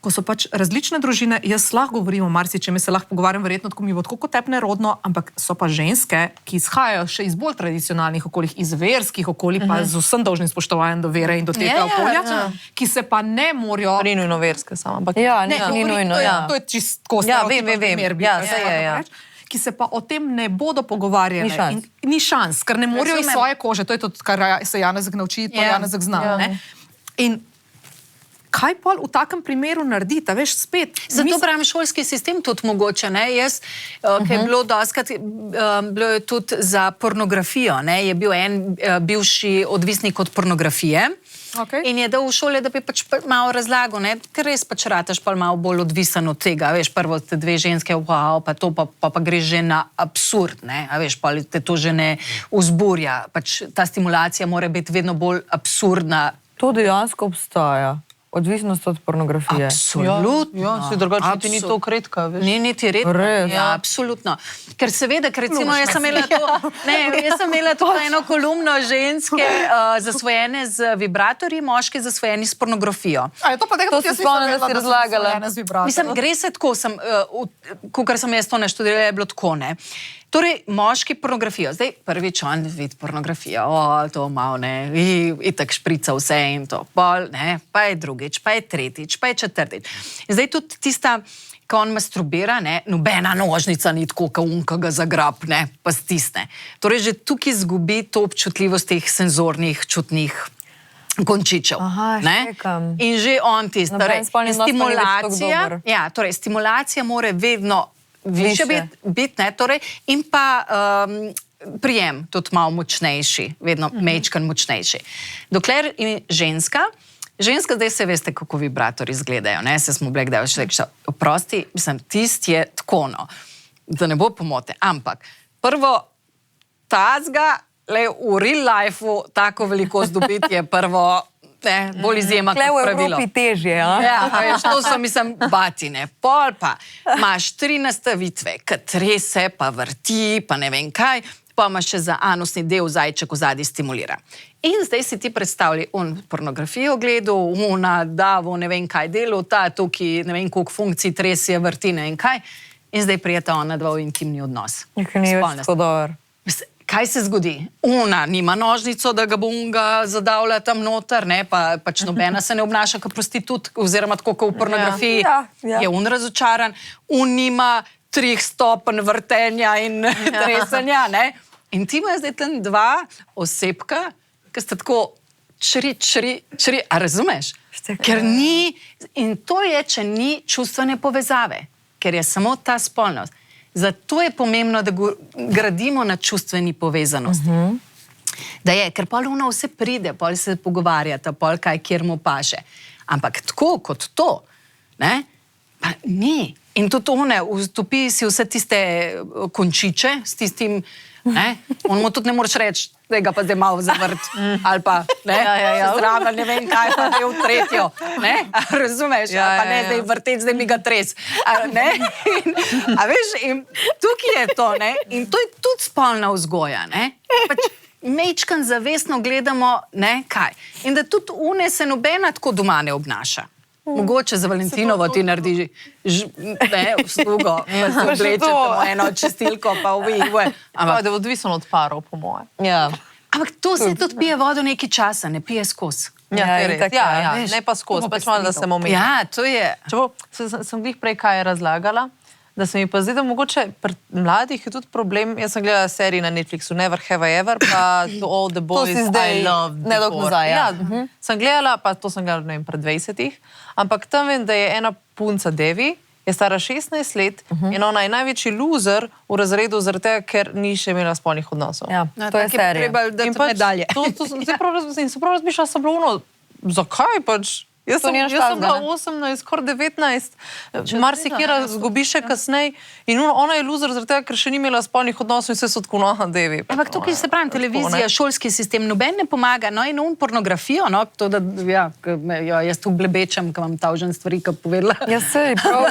ko so pač različne družine, jaz lahko govorim o marsičem, jaz se lahko pogovarjam, verjetno tako mi bo tako kot tepne rodno, ampak so pa ženske, ki izhajajo še iz bolj tradicionalnih okoljih, iz verskih okolij, pa z vsem dolžnim spoštovanjem do vere in do tega okolja, ki se pa ne morajo... Ni nujno verske samo, ampak... Ja, ni nujno, ja. To je čistko stereotipen primer. Ja, se je. Ki se pa o tem ne bodo pogovarjali. Ni šans. Ni šans, ker ne morajo iz svoje kože. To je to, kar se Janezek nauči, to Janezek zna. Ne? In kaj pa v takem primeru narediti, veš, spet? Zato pravim, šolski sistem tudi mogoče, ne? Jaz, ki je bilo doskrat, bilo je tudi za pornografijo, ne? Je bil en bivši odvisnik od pornografije. In je dal v šole, da bi pač malo razlagal, ne? Ker res pač rataš pa malo bolj odvisen od tega, veš, prvo te dve ženske, wow, pa to pa greš že na absurd, ne? A veš, pa te to že ne vzburja, pač ta stimulacija mora biti vedno bolj absurdna. To dejansko obstaja. Odvisnost od pornografije. Absolutno. Ja, si drugače ti ni to redka, veš. Ni niti redka. Res? Ja, absolutno. Ker seveda, ker recimo jaz sem imela to eno kolumno ženske zasvojene z vibratorji, moški zasvojeni s pornografijo. To se spomnim, da si razlagala. Mislim, gre se tako, kakor sem jaz to naštudirala, je bilo tako, ne. Torej, moški pornografijo. Zdaj, prvič on vidi pornografijo, to malo, ne, itak šprica vse in to, pol, ne, pa je drugič, pa je tretjič, pa je četrtič. In zdaj tudi tista, ko on masturbira, ne, nobena nožnica ni tako, ko unka ga zagrab, ne, pa stisne. Torej, že tukaj izgubi to občutljivost teh senzornih, čutnih končičev. Štekam. In že on tisto, torej, stimulacija mora vedno više biti, ne, torej, in pa prijem tudi malo močnejši, vedno mečkan močnejši. Dokler ženska, zdaj se veste, kako vibratori izgledajo, ne, se smo bili kdaj še oprosti, mislim, tist je tako, no, da ne bo pomote, ampak prvo tazga, le v real lifeu tako velikost dobiti je prvo, ne, bolj izjema kot pravilo. Tle v Evropi težje, a? Ja, veš, to so, mislim, batine. Pol pa imaš 3 nastavitve, ki trese, pa vrti, pa ne vem kaj, pa imaš še za anusni del zajček v zadnji stimulira. In zdaj si ti predstavlji pornografijo gledal, davo, ne vem kaj delo, ta tukaj, ne vem koliko funkcij tresje, vrti, ne vem kaj. In zdaj prijeta ona dva v intimni odnos. Nekaj ni več tako dober. Kaj se zgodi? Ona nima nožnico, da ga bo unga zadavlja tam noter, ne, pač nobena se ne obnaša kot prostitut, oziroma tako kot v pornografiji, je on razočaran, on nima 3 stopenj vrtenja in tresenja, ne? In ti imaš zdaj tam 2 osebka, ki sta tako čri, a razumeš? Ker ni, in to je, če ni čustvene povezave, ker je samo ta spolnost. Zato je pomembno, da gradimo na čustveni povezanosti. Da je, ker pol ono vse pride, pol se pogovarjata, pol kaj, kjer mu paše. Ampak tako kot to, ne, pa ni. In tudi one, vstopi si vse tiste končiče s tistim, ne, on mu tudi ne moreš reči, da ga pa zdaj malo zavrt, ali pa, ne, zraven, ne vem kaj, pa je v tretjo, ne, razumeš, pa ne, zdaj vrteč, zdaj mi ga tres, ne, a veš, in tukaj je to, ne, in to je tudi spolna vzgoja, ne, pač mečkan zavestno gledamo, ne, kaj, in da tudi une se nobena tako doma ne obnaša. Mogoče za Valentinovo ti naredi uslugo, pa se oblečete eno čistilko, pa Ampak da je odvisno od parov, po moje. Ja. Ampak to se tudi pije vodo nekaj časa, ne pije skozi. Ne pa skozi, pač malo, da sem omenila. Ja, to je. Sem glih prej kaj razlagala, da se mi pa zdi, da mogoče pri mladih je tudi problem. Jaz sem gledala seriji na Netflixu Never Have I Ever, pa To All the Boys I Love Before. Nedolgo nazaj, ja. Sem gledala, pa to sem gledala, ne vem, pred 20-ih, ampak tam vem, da je ena punca Devi, je stara 16 let in ona je največji loser v razredu zaradi tega, ker ni še imela spolnih odnosov. Ja, to je serija. Treba dati medalje. Se prav razmišljala, sem bila ono, zakaj pač? Jaz sem bila 18, skoraj 19, marsikera zgubi še kasneje in ona je loser zaradi tega, ker še ni imela spolnih odnosov in vse so tako noha Devi. Ampak tukaj se pravi, televizija, šolski sistem, noben ne pomaga, no in pornografijo, no, to da, jaz tu blebečem, ko vam tavžen stvari, ko povedala. Ja, sej, prav.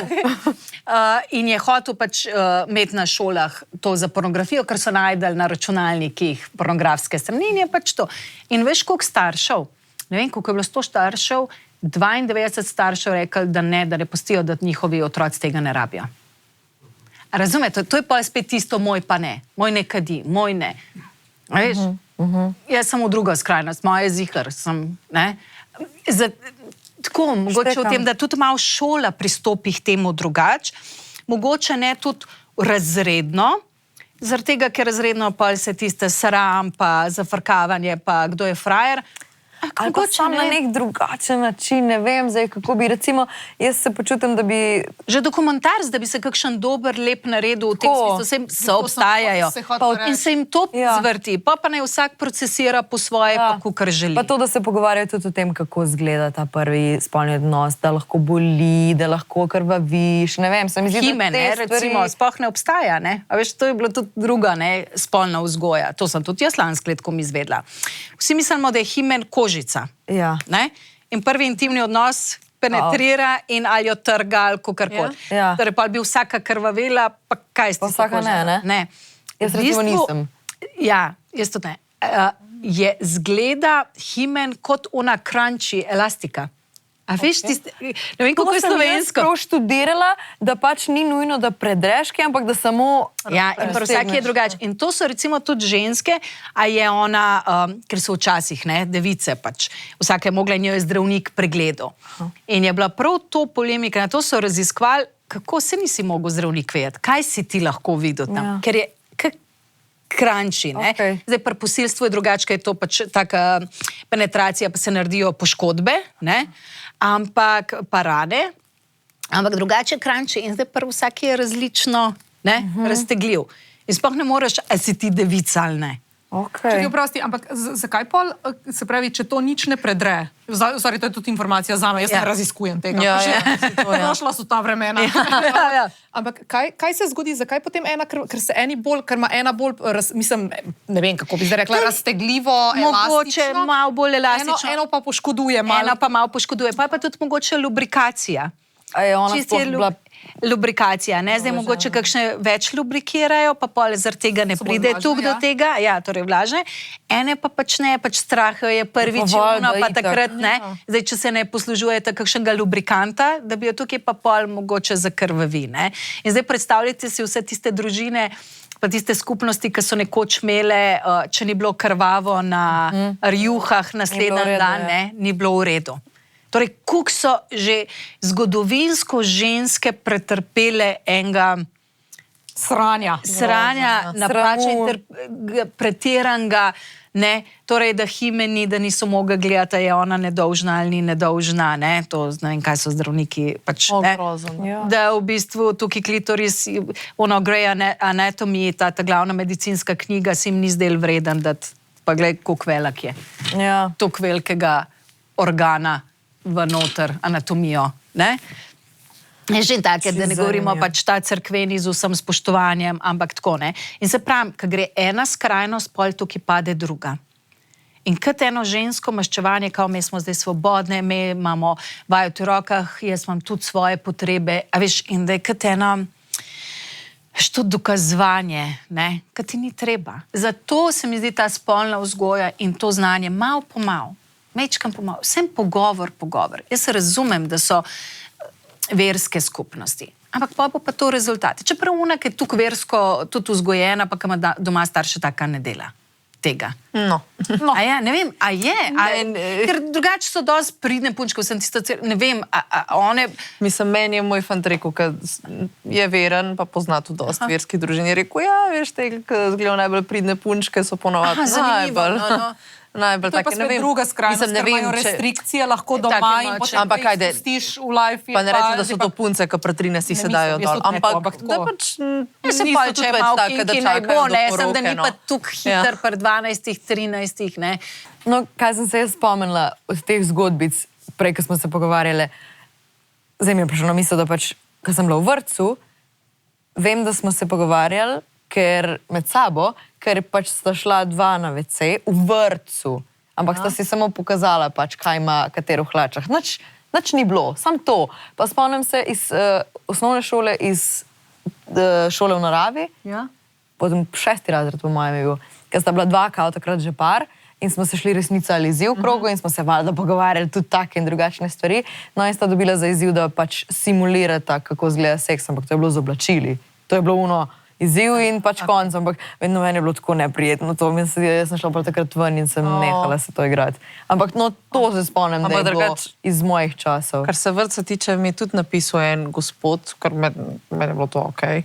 In je hotel pač imeti na šolah to za pornografijo, ker so najdeli na računalnikih pornografske strani in je pač to. In veš, koliko staršev, ne vem, koliko je bilo 100 staršev, 92 staršev rekli, da ne pustijo, da njihovi otroci tega ne rabijo. Razumete, to je pa spet tisto moj pa ne. Moj ne kadi, moj ne. A veš? Jaz sem v drugo skrajnost, moje zihar sem, ne. Tako, mogoče v tem, da tudi malo šola pristopi k temu drugače, mogoče ne tudi razredno, zaradi tega, ker razredno pa se tiste sram, pa zafrkavanje, pa kdo je frajer, ali pa sam na nek drugačen način, ne vem, zdaj kako bi, recimo, jaz se počutim, da bi... Že dokumentarc, da bi se kakšen dober, lep naredil v tem smislu, se obstajajo. In se jim to zvrti, pa naj vsak procesira po svoje, pa kakor želi. Pa to, da se pogovarjajo tudi o tem, kako izgleda ta prvi spolni odnos, da lahko boli, da lahko krvaviš, ne vem, se mi zdi, Himen, recimo, sploh ne obstaja, ne? A veš, to je bila tudi druga, ne, spolna vzgoja. To sem tudi jaz lansko letkom izvedla. Vsi mislimo, da je himen kožica. Ja. Ne? In prvi intimni odnos penetrira in ali jo trga, ali kakorkoli. Ja. Torej, pa bi vsaka krvavela, pa kaj ste? Vsaka ne? Jaz recimo nisem. Ja, jaz tudi ne. Je zgleda himen kot ona crunchy elastika. A veš, ne vem, kako je slovensko. Sem jaz prav študirala, da pač ni nujno, da predreške, ampak da samo... Ja, in pa vsak je drugače. In to so recimo tudi ženske, a je ona, ker so včasih, ne, device pač, vsaka je mogla in jo je zdravnik pregledal. In je bila prav to polemika, na to so raziskovali, kako se nisi mogel zdravnik vedeti, kaj si ti lahko videl tam, ker je crunchy, ne. Zdaj, pri posilstvu je drugače, ker je to pač taka penetracija, pa se naredijo poškodbe, ne. Ampak pa rane, ampak drugače crunchy in zdaj prv vsak je različno, ne, raztegljiv. In sploh ne moreš, ali si ti devica ali ne. Če ti oprosti, ampak zakaj pol, se pravi, če to nič ne predre? Sorry, to je tudi informacija zame, jaz ne raziskujem tega. Prošla so ta vremena. Ampak kaj se zgodi, zakaj potem ker se eni bolj, ker ima ena bolj, mislim, ne vem, kako bi zdaj rekla, raztegljivo, elastično. Mogoče malo bolj elastično. Eno pa poškoduje malo. Eno pa malo poškoduje, pa je pa tudi mogoče lubrikacija. A je ona sploh bila... Lubrikacija, ne? Zdaj mogoče kakšne več lubrikirajo, pa pol zaradi tega ne pride tukaj do tega, ja, torej vlažne. Ene pa pač ne, pač strah je prvič, pa takrat ne. Zdaj, če se ne poslužujete kakšnega lubrikanta, da bi jo tukaj pa pol mogoče zakrvavi, ne. In zdaj predstavljajte si vse tiste družine, pa tiste skupnosti, ki so nekoč imele, če ni bilo krvavo na rjuhah naslednji dan, ne, ni bilo v redu. Torej, koliko so že zgodovinsko ženske pretrpele enega Sranja. napačnega, pretiranega, ne, torej, da himeni, da niso mogli gledati, je ona nedolžna ali ni nedolžna, ne, to ne vem, kaj so zdravniki pač, ne, da v bistvu tukaj klitoris, ono Grey Anatomy, ta glavna medicinska knjiga, se jim ni zdel vreden, da pa glej, koliko velik je. Ja. Toliko velikega organa v noter, anatomijo, ne. Je že take, da ne govorimo pač ta cerkveni z vsem spoštovanjem, ampak tako, ne. In se pravim, ko gre ena skrajnost, pol tukaj pade druga. In kot eno žensko maščevanje, kao mi smo zdaj svobodne, mi imamo vajeti v rokah, jaz imam tudi svoje potrebe, a veš, in da je kot eno to dokazovanje, ne, kad ti ni treba. Zato se mi zdi ta spolna vzgoja in to znanje malo po malo, mečkam po malo, vsem pogovor. Jaz razumem, da so verske skupnosti. Ampak pa bo pa to rezultat. Čeprav ona, ki je tukaj versko tudi vzgojena, pa ki ima doma starše, taka ne dela tega. No. A ja, ne vem, a je? Ker drugače so dosti pridne punčke, vsem tisto, ne vem, one... Mislim, meni je moj fant rekel, ker je veren, pa pozna tudi dosti verskih družin, je rekel, ja, veš, te, ki zgledajo najbolj pridne punčke, so ponovadi najbolj To je pa spet druga skrajnost, ker imajo restrikcije lahko doma in potem jih pustiš v life. Pa ne rečem, da so to punce, ki pri 13 se dajo dol. Ampak da pač niso tudi več take, da čakajo do poroke. Da ni pa tukaj hiter pri 12, 13, ne. No, kaj sem se jaz spomnila od teh zgodbic, prej, ko smo se pogovarjali, zdaj mi je prišlo na misel, da pač, ko sem bila v vrtcu, vem, da smo se pogovarjali, ker med sabo, ker pač sta šla dva na WC v vrtcu, ampak sta si samo pokazala pač, kaj ima katero v hlačah. Nič ni bilo, samo to. Pa spomnim se iz osnovne šole, iz šole v naravi, potem 6. razred po mojem je bil, ker sta bila dva kao takrat že par in smo se šli resnico ali izziv v krogu in smo se valjda pogovarjali tudi take in drugačne stvari. No in sta dobila za izziv, da pač simulirata, kako izgleda seks, ampak to je bilo z oblačili. To je bilo izziv in pač konc, ampak vedno meni je bilo tako neprijetno. Jaz sem šla prav takrat ven in sem nehala se to igrati. Ampak no, to se spomnim, da je bilo iz mojih časov. Kar se vrtca tiče, mi je tudi napisal en gospod, ker meni je bilo to okej.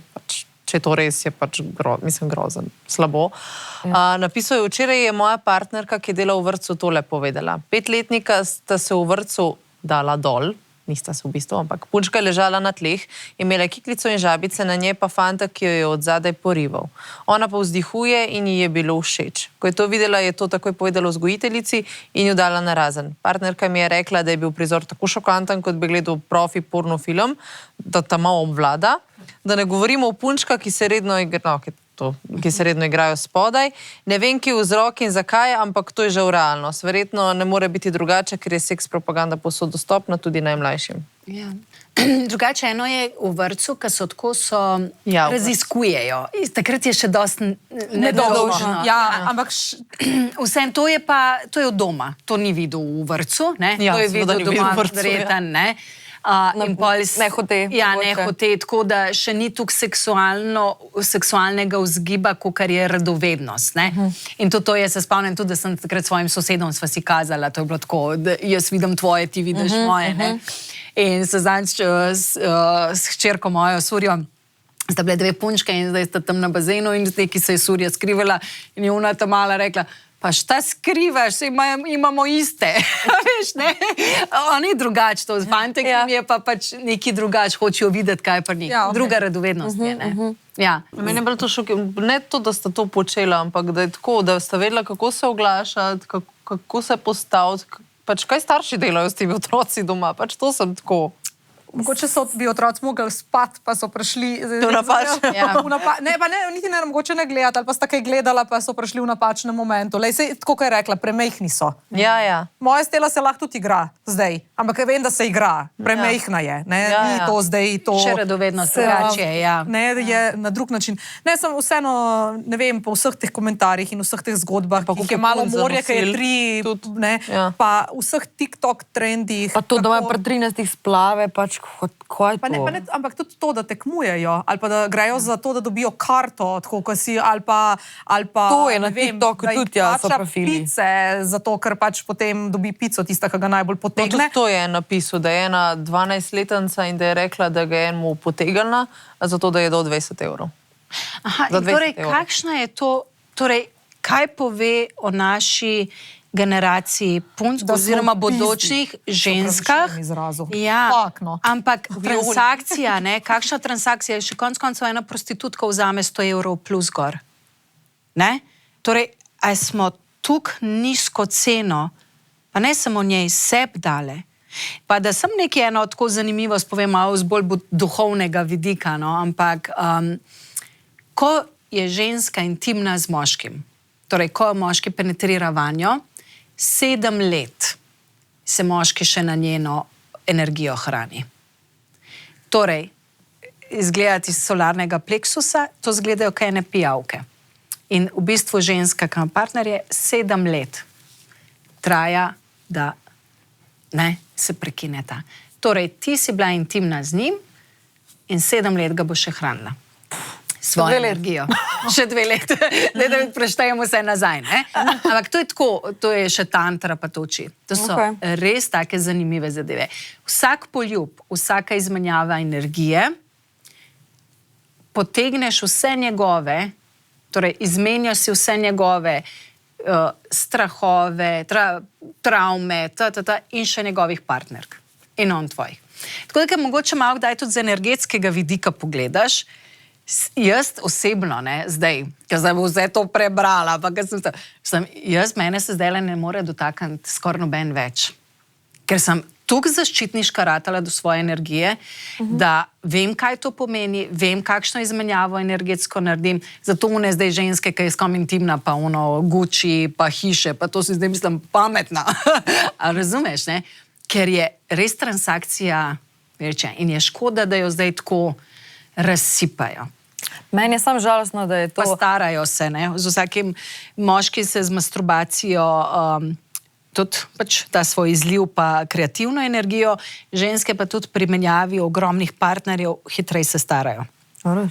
Če je to res, je pač grozen, slabo. Napisal je, včeraj je moja partnerka, ki je delala v vrtcu, tole povedala. 5-letnika sta se v vrtcu dala dol, nista se v bistvu, ampak punčka je ležala na tleh, imela kiklico in žabice, na njej pa fanta, ki jo je od zadaj porival. Ona pa vzdihuje in ji je bilo všeč. Ko je to videla, je to takoj povedala vzgojiteljici in jo dala narazen. Partnerka mi je rekla, da je bil prizor tako šokanten, kot bi gledal profi porno film, da ta malo obvlada. Da ne govorimo o punčkah, ki se redno igrajo spodaj. Ne vem, ki je vzrok in zakaj, ampak to je žal realnost. Verjetno ne more biti drugače, ker je seks propaganda povsod dostopna tudi najmlajšim. Ja. Drugače eno je v vrtcu, ki so tako raziskujejo. Takrat je še dosti nedolžno. Ja, ampak vsem, to je od doma. To ni videl v vrtcu, ne? To je videl doma verjeten, ne? Nehote. Ja, nehote, tako da še ni tukaj seksualnega vzgiba, kakor je radovednost. In to je, se spomnim tudi, da sem takrat svojim sosedom sva si kazala, to je bilo tako, da jaz vidim tvoje, ti vidiš moje. In se zanj s hčerko mojo Surjo, sta bile 2 punčke in zdaj sta tam na bazenu in neki se je Surja skrivala in je ona ta mala rekla, pa šta skrivaš, imamo iste. Veš, ne? On je drugač, to z fantek je pa pač neki drugač, hočejo videti, kaj pa ni. Druga radovednost je, ne? Ja. Meni je bilo to šokantno. Ne to, da sta to počela, ampak da je tako, da sta vedela, kako se oglašati, kako se postaviti, pač kaj starši delajo s temi otroci doma, pač to sem tako. Mogoče so bi otroci mogli spati, pa so prišli... V napačnem. Ne, pa ne, niti ne mogoče ne gledati, ali pa sta kaj gledala, pa so prišli v napačnem momentu. Lej, sej, tako kaj je rekla, premejhni so. Ja. Moja stela se lahko tudi igra zdaj, ampak vem, da se igra. Premejhna je, ne? Ni to zdaj to... Še radovednost drugače, ja. Ne, je na drug način. Ne, sem vseeno, ne vem, po vseh teh komentarjih in vseh teh zgodbah, ki je malo morje, ki je 3, ne, pa vseh TikTok trendih. Pa to, da imajo pri 13 splave, pač kaj to? Ampak tudi to, da tekmujejo, ali pa da grejo za to, da dobijo karto, tako kot si, ali pa to je na TikToku tudi, so profili. Pice, zato ker pač potem dobi pico tista, ki ga najbolj potegne. No, tudi to je napisal, da je ena 12-letnica in da je rekla, da ga je enemu potegnila, zato da je do 20 €. Aha, Za 200 torej, evrov. kakšna je to, torej, kaj pove o naši generaciji punc Da smo oziroma pizdi. bodočih ženskah? opravičujem izrazu. Ja, Fak, no. ampak transakcija, ne, kakšna transakcija, še konec koncev ena prostitutka vzame 100 evrov plus gor. Ne? Torej, a smo tukaj nizko ceno, pa ne samo njej, sebi dale. Pa da sem nekaj eno tako zanimivost povem, malo z bolj duhovnega vidika, no, ampak ko je ženska intimna z moškim, torej ko moški penetrira vanjo, 7 let se moški še na njeno energijo hrani. Torej, izgledati iz solarnega pleksusa, to izgledajo kaj ene pijavke. In v bistvu ženska, ki ima partnerje, 7 let traja, da ne, se prekineta. Torej, ti si bila intimna z njim in 7 let ga bo še hranila. Svojo energijo. Še 2 leta. Da preštejemo vse nazaj. Ne? Ampak to je tako, to je še tantra pa to uči. To so res take zanimive zadeve. Vsak poljub, vsaka izmenjava energije, potegneš vse njegove, torej izmenjaš si vse njegove strahove, travme in še njegovih partnerk. In on tvojih. Tako da, mogoče malo kdaj tudi z energetskega vidika pogledaš, jaz osebno, ne, zdaj, ker zdaj bo vse to prebrala, pa mene se zdaj ne more dotakniti skoraj noben več. Ker sem toliko zaščitniška ratala do svoje energije, da vem, kaj to pomeni, vem, kakšno izmenjavo energetsko naredim, zato one zdaj ženske, ki je s kom intimna, pa ono Gucci, pa hiše, pa to si zdaj mislim pametna. A razumeš, ne? Ker je res transakcija večja in je škoda, da jo zdaj tako razsipajo. Meni je samo žalostno, da je to... Pa starajo se, ne? Z vsakim moški se z masturbacijo tudi pač ta svoj izliv pa kreativno energijo, ženske pa tudi pri menjavi ogromnih partnerjev hitreje se starajo.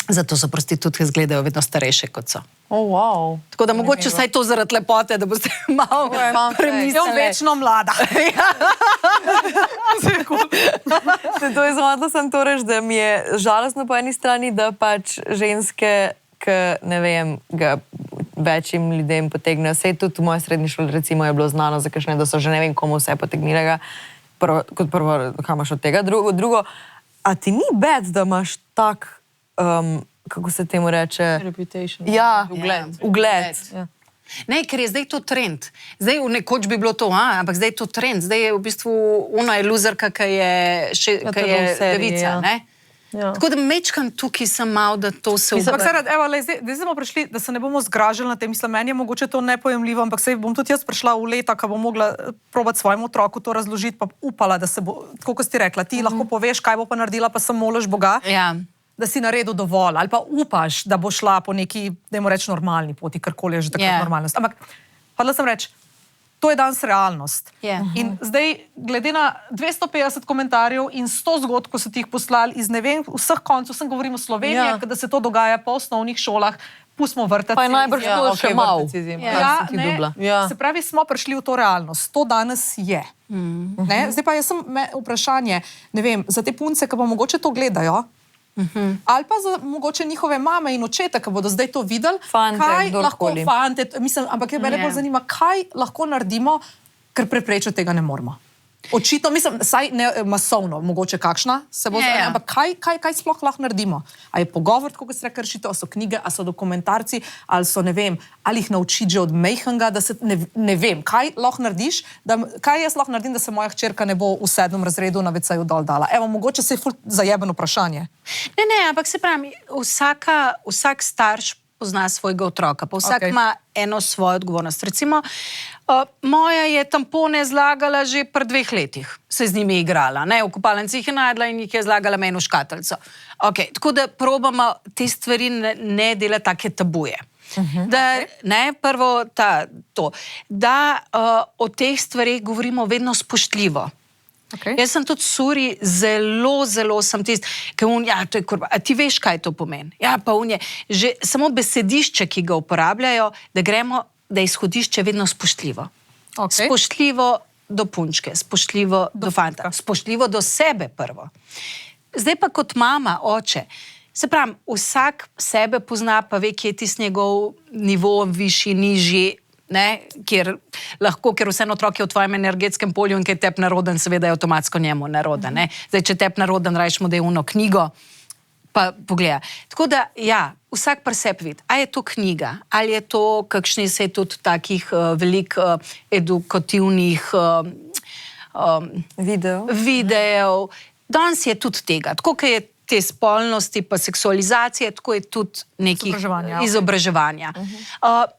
Zato so prostitutke izgledajo vedno starejše, kot so. Wow. Tako da mogoče vsaj to zaradi lepote, da boste malo premislili. Večno mlada. Se to izhodno sem to reči, da mi je žalostno po eni strani, da pač ženske, ki ne vem, ga večjim ljudem potegnejo. Sej tudi v moji srednji šoli recimo je bilo znano za kakšne, da so že ne vem komu vse potegnile. Kot prvo, kaj imaš od tega? Drugo, a ti ni bed, da imaš tak, kako se temu reče? Reputation. Ja, Ugled. Ne, ker je zdaj to trend. Zdaj nekoč bi bilo to, ampak zdaj je to trend. Zdaj je v bistvu ona je luzerka, ki je devica, ne? Ja. Tako da mečkam tukaj sem mal, da to se Zdaj smo prišli, da se ne bomo zgražali na tem. Mislim, meni je mogoče to nepojemljivo, ampak sej bom tudi jaz prišla v leta, ko bom mogla probati svojemu otroku to razložiti, pa upala, da se bo, tako kot si rekla, ti lahko poveš, kaj bo pa naredila, pa samo moliš Boga, da si naredil dovolj, ali pa upaš, da bo šla po neki, dajmo reči, normalni poti, karkoli je že takrat normalnost. Ampak, hodila sem reči, to je danes realnost. In zdaj, glede na 250 komentarjev in 100 zgodb, ko so ti jih poslali iz ne vem, vseh koncev, sem govorim o Sloveniji, da se to dogaja po osnovnih šolah, pustimo vrtati. Pa je najbrž to še mal. Se pravi, smo prišli v to realnost. To danes je. Zdaj pa jaz sem vprašanje, ne vem, za te punce, ki pa mogoče to gledajo, ali pa za mogoče njihove mame in očete, ki bodo zdaj to videli, kaj lahko fante, mislim, ampak je mene bolj zanima, kaj lahko naredimo, ker preprečiti tega ne moramo. Očitno, mislim, saj ne masovno, mogoče kakšna se bo zdaj, ampak kaj sploh lahko naredimo? A je pogovor, tako kot se reče, rešitev, a so knjige, a so dokumentarci, ali so, ne vem, ali jih naučiti že od mejhnega, da se, ne vem, kaj lahko narediš, kaj jaz lahko naredim, da se moja hčerka ne bo v 7. razredu na WC-ju dol dala. Evo, mogoče se je ful zajebeno vprašanje. Ne, ampak se pravi, vsak starš pozna svojega otroka, pa vsak ima eno svojo odgovornost. Recimo, moja je tampone zlagala že pri 2 letih, se z njimi igrala, ne, v kopalnici jih je najdla in jih je zlagala meni v škatlico. Tako da probamo te stvari ne delati take tabuje. Da, ne, prvo da o teh stvarih govorimo vedno spoštljivo. Jaz sem tudi suri, zelo sem tist, ker to je kurba, a ti veš, kaj to pomeni? Ja, pa že samo besedišče, ki ga uporabljajo, da je izhodišče vedno spoštljivo. Spoštljivo do punčke, spoštljivo do fanta, spoštljivo do sebe prvo. Zdaj pa kot mama, oče, Se pravi, vsak sebe pozna, pa ve, kje je tisti njegov nivo, višji, nižji, ne, ker vseeno otrok je v tvojem energetskem polju in ker je tep naroden, seveda je avtomatsko njemu naroden. Ne. Zdaj, če tep naroden, rajš mu da je uno knjigo, pa pogleda. Tako da, ja, vsak pri sebi vidi, ali je to knjiga, ali je to kakšni se tudi takih velik edukativnih videov. Danes je tudi tega. Tako, kot je te spolnosti pa seksualizacije, tako je tudi nekih izobraževanja.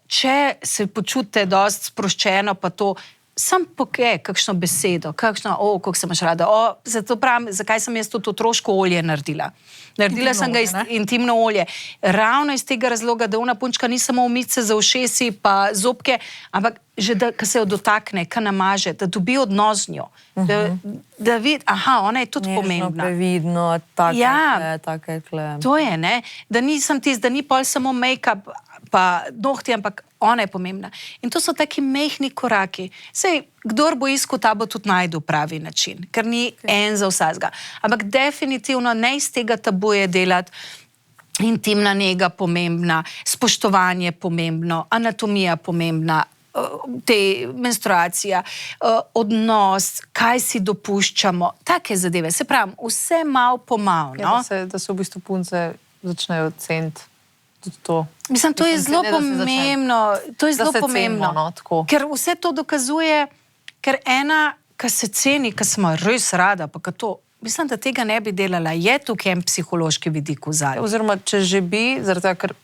Če se počutite dosti sproščeno, pa to sam pokej kakšno besedo, kako se imaš rada. Zato pravim, zakaj sem jaz tudi otroško olje naredila. Naredila sem ga intimno olje. Ravno iz tega razloga, da ona punčka ni samo umice za ušesi pa zobke, ampak že da, ko se jo dotakne, ko namaže, da dobi odnos z njo. Da vidi, ona je tudi pomembna. Nežno, previdno, take kle. To je, ne? Da nisem tisti, da ni pol samo make-up pa nohti, ampak ona je pomembna. In to so taki mehni koraki. Sej, kdor bo iskal, ta bo tudi najdel pravi način, ker ni en za vsega. Ampak definitivno ne iz tega tabuje delati. Intimna nega pomembna, spoštovanje pomembno, anatomija pomembna, te menstruacija, odnos, kaj si dopuščamo, take zadeve. Se pravi, vse malo po malo. No? Da se v bistvu punce začnejo ceniti tudi to. Mislim, to je zelo pomembno. To je zelo pomembno. Ker vse to dokazuje, ker ena, ki se ceni, ki smo res rada, pa to, mislim, da tega ne bi delala. Je tukaj en psihološki vidik v zadnji. Oziroma, če že bi, zaradi tega, ker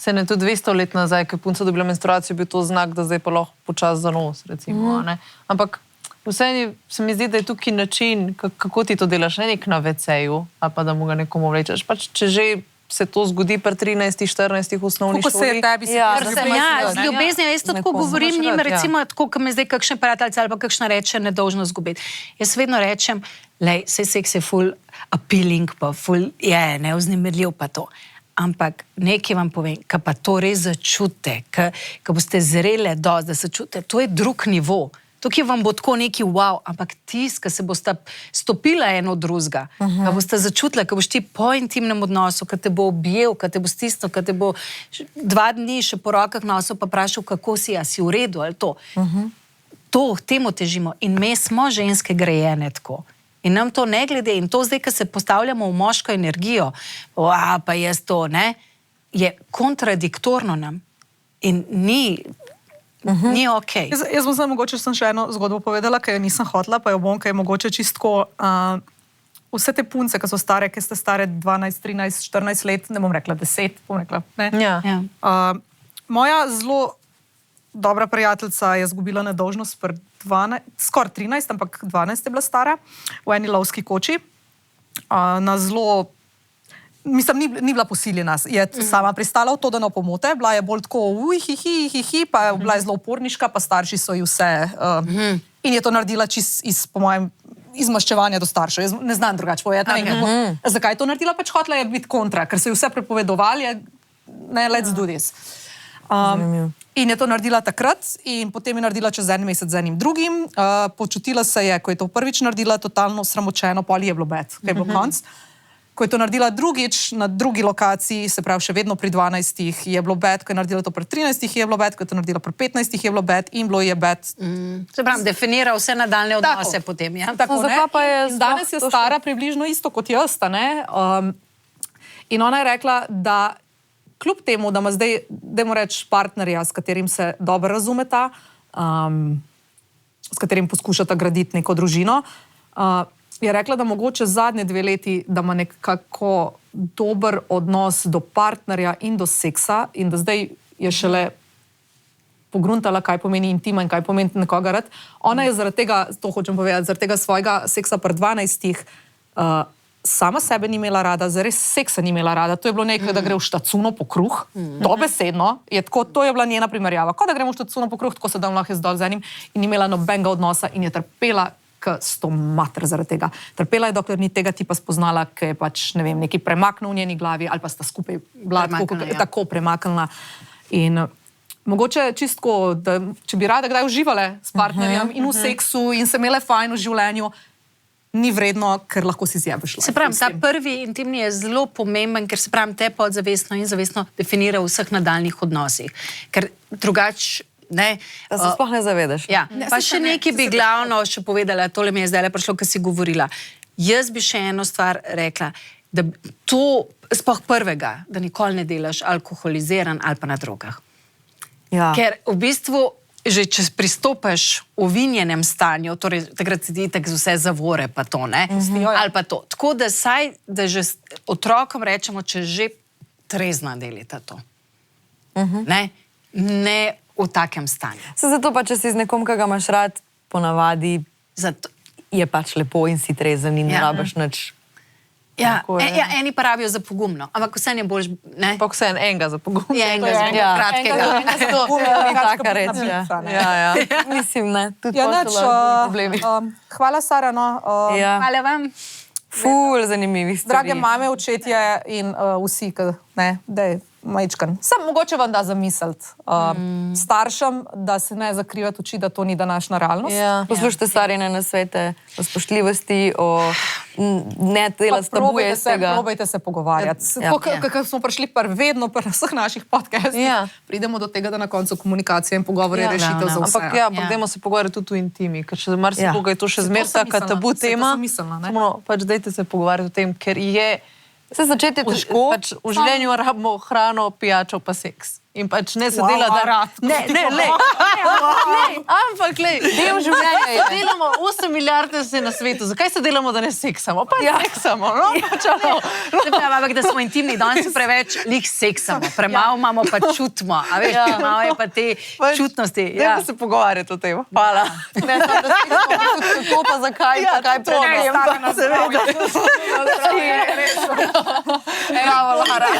se ne tudi 200 let nazaj, ko je punca dobila menstruacijo, bil to znak, da zdaj pa lahko počas za nos, recimo. Ne? Ampak vseeno se mi zdi, da je tukaj način, kako ti to delaš, ne nek na WC-ju, ali pa da mu ga nekomu vlečeš. Pač, če že se to zgodi pri 13-14 osnovni šoli. Kako se je tebi z ljubeznijo, jaz to tako govorim njim, recimo, tako, ko me zdaj kakšne prijateljice ali pa kakšna reče nedolžno zgubiti. Jaz vedno rečem, lej, seks je ful appealing, pa ful je nevznemirljiv pa to. Ampak nekaj vam povem, ko pa to res začute, ko boste zrele dosti, da se čute, to je drug nivo. Tukaj vam bo tako neki wow, ampak tis, ko se boste stopila eno drugega, ko boste začutila, ko boš ti po intimnem odnosu, ko te bo objel, ko te bo stisnil, ko te bo 2 dni še po rokah nosil pa vprašal, kako si, a si v redu ali to. Temu težimo in me smo ženske grejene tako. In nam to ne glede, in to zdaj, ko se postavljamo v moško energijo, pa jaz to, ne, je kontradiktorno nam in ni okej. Jaz bom zdaj mogoče še eno zgodbo povedala, ki jo nisem hotela, pa jo bom, ki je mogoče čistko vse te punce, ki so stare, ki ste stare 12, 13, 14 let, ne bom rekla 10, bom rekla, ne. Moja zelo dobra prijateljica je zgubila nedolžnost pri 12, skoraj 13, ampak 12 je bila stara, v eni lovski koči. Na zelo, mislim, ni bila posiljena, je sama pristala v to, da ne pomote, bila je bolj tako pa je bila je zelo uporniška, pa starši so ji vse in je to naredila čist po mojem izmaščevanja do staršev. Jaz ne znam drugače povedati. Zakaj je to naredila? Pač hotela je biti kontra, ker so ji vse prepovedovali, ne, let's do this. In je to naredila takrat in potem je naredila čez 1 mesec z enim drugim. Počutila se je, ko je to prvič naredila, totalno sramočeno, pol je bilo bed, ko je bilo konc. Ko je to naredila drugič na drugi lokaciji, se pravi še vedno pri 12, je bilo bed, ko je naredila to pri 13, je bilo bed, ko je to naredila pri 15, je bilo bed in bilo je bed. Se pravi, definira vse nadaljne odnose potem, ja? Tako, ne? Danes je stara približno isto kot jaz, ne? In ona je rekla, da kljub temu, da ima zdaj, dajmo reči, partnerja, s katerim se dobro razumeta, s katerim poskušata graditi neko družino, je rekla, da mogoče zadnje 2 leti, da ima nekako dober odnos do partnerja in do seksa in da zdaj je šele pogruntala, kaj pomeni intima in kaj pomeni nekoga rad. Ona je zaradi tega, to hočem povedati, zaradi tega svojega seksa pri 12 sama sebe ni imela rada, zares seksa ni imela rada. To je bilo nekaj, da gre v štacuno po kruh. Dobesedno je tako, to je bila njena primerjava. Ko da gremo v štacuno po kruh, tako se da lahko zdol z enim in ni imela nobenega odnosa in je trpela s to mater zaradi tega. Trpela je, dokler ni tega tipa spoznala, ki je pač, ne vem, nekaj premaknil v njeni glavi ali pa sta skupaj bila tako premaknila. In mogoče čistko, da če bi rada kdaj uživale s partnerjem in v seksu in se imele fajn v življenju, ni vredno, ker lahko si zjebeš. Se pravi, ta prvi intimni je zelo pomemben, ker se pravi, te podzavestno in zavestno definira v vseh nadaljnih odnosih. Ker drugače, ne. Da se sploh ne zavedaš. Ja, pa še nekaj bi glavno še povedala, tole mi je zdaj prišlo, kar si govorila. Jaz bi še eno stvar rekla, da to, sploh prvega, da nikoli ne delaš alkoholiziran ali pa na drogah. Ja. Ker v bistvu, že če pristopiš v vinjenem stanju, torej takrat si ti tak z vse zavore pa to, ne? Ali pa to. Tako da saj, da že otrokom rečemo, če že trezno delite to. Ne v takem stanju. Zato pa, če si z nekom, ki ga imaš rad, ponavadi je pač lepo in si trezen in ne rabiš nič. Ja, eni pa rabijo za pogumno, ampak vse je bolj, ne? Pa vse enega za pogum. Enega za kratkega. Taka reč, ja. Mislim, ne. Tudi problemi. Hvala, Sara, no. Hvala vam. Ful zanimivih stvari. Drage mame, očetje in vsi, ne, daj, majčkan. Sam mogoče vam da zamisliti staršem, da se ne zakrivati oči, da to ni današnja realnost. Ja. Poslušajte Sarine nasvete o spoštljivosti, o ne delati tabujestega. Probajte se pogovarjati. Kako smo prišli vedno pri vseh naših podcastih, pridemo do tega, da na koncu komunikacija in pogovor je rešitev za vse. Ampak dajmo se pogovarjati tudi v intimi, ker še marsikoga je to še zmeraj taka tabu tema. Pač dajte se pogovarjati o tem, ker je se začeti težko. Pač v življenju rabimo hrano, pijačo pa seks. In pač ne se dela, da... Ne, ampak lej, del življenja je. Delamo 8 milijard se na svetu. Zakaj se delamo, da ne seksamo? Pa seksamo, no? Ampak da smo intimni, danes preveč lih seksamo. Premalo imamo pa čutimo. A veš, premalo je pa te čutnosti. Dajmo se pogovarjati o tem. Hvala. Ne, da seksamo, kako pa zakaj, kaj prednost. Bravo, Lara.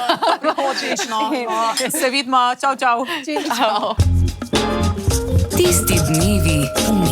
Odlično. Se vidimo. Čau, čau. Tisti dnevi v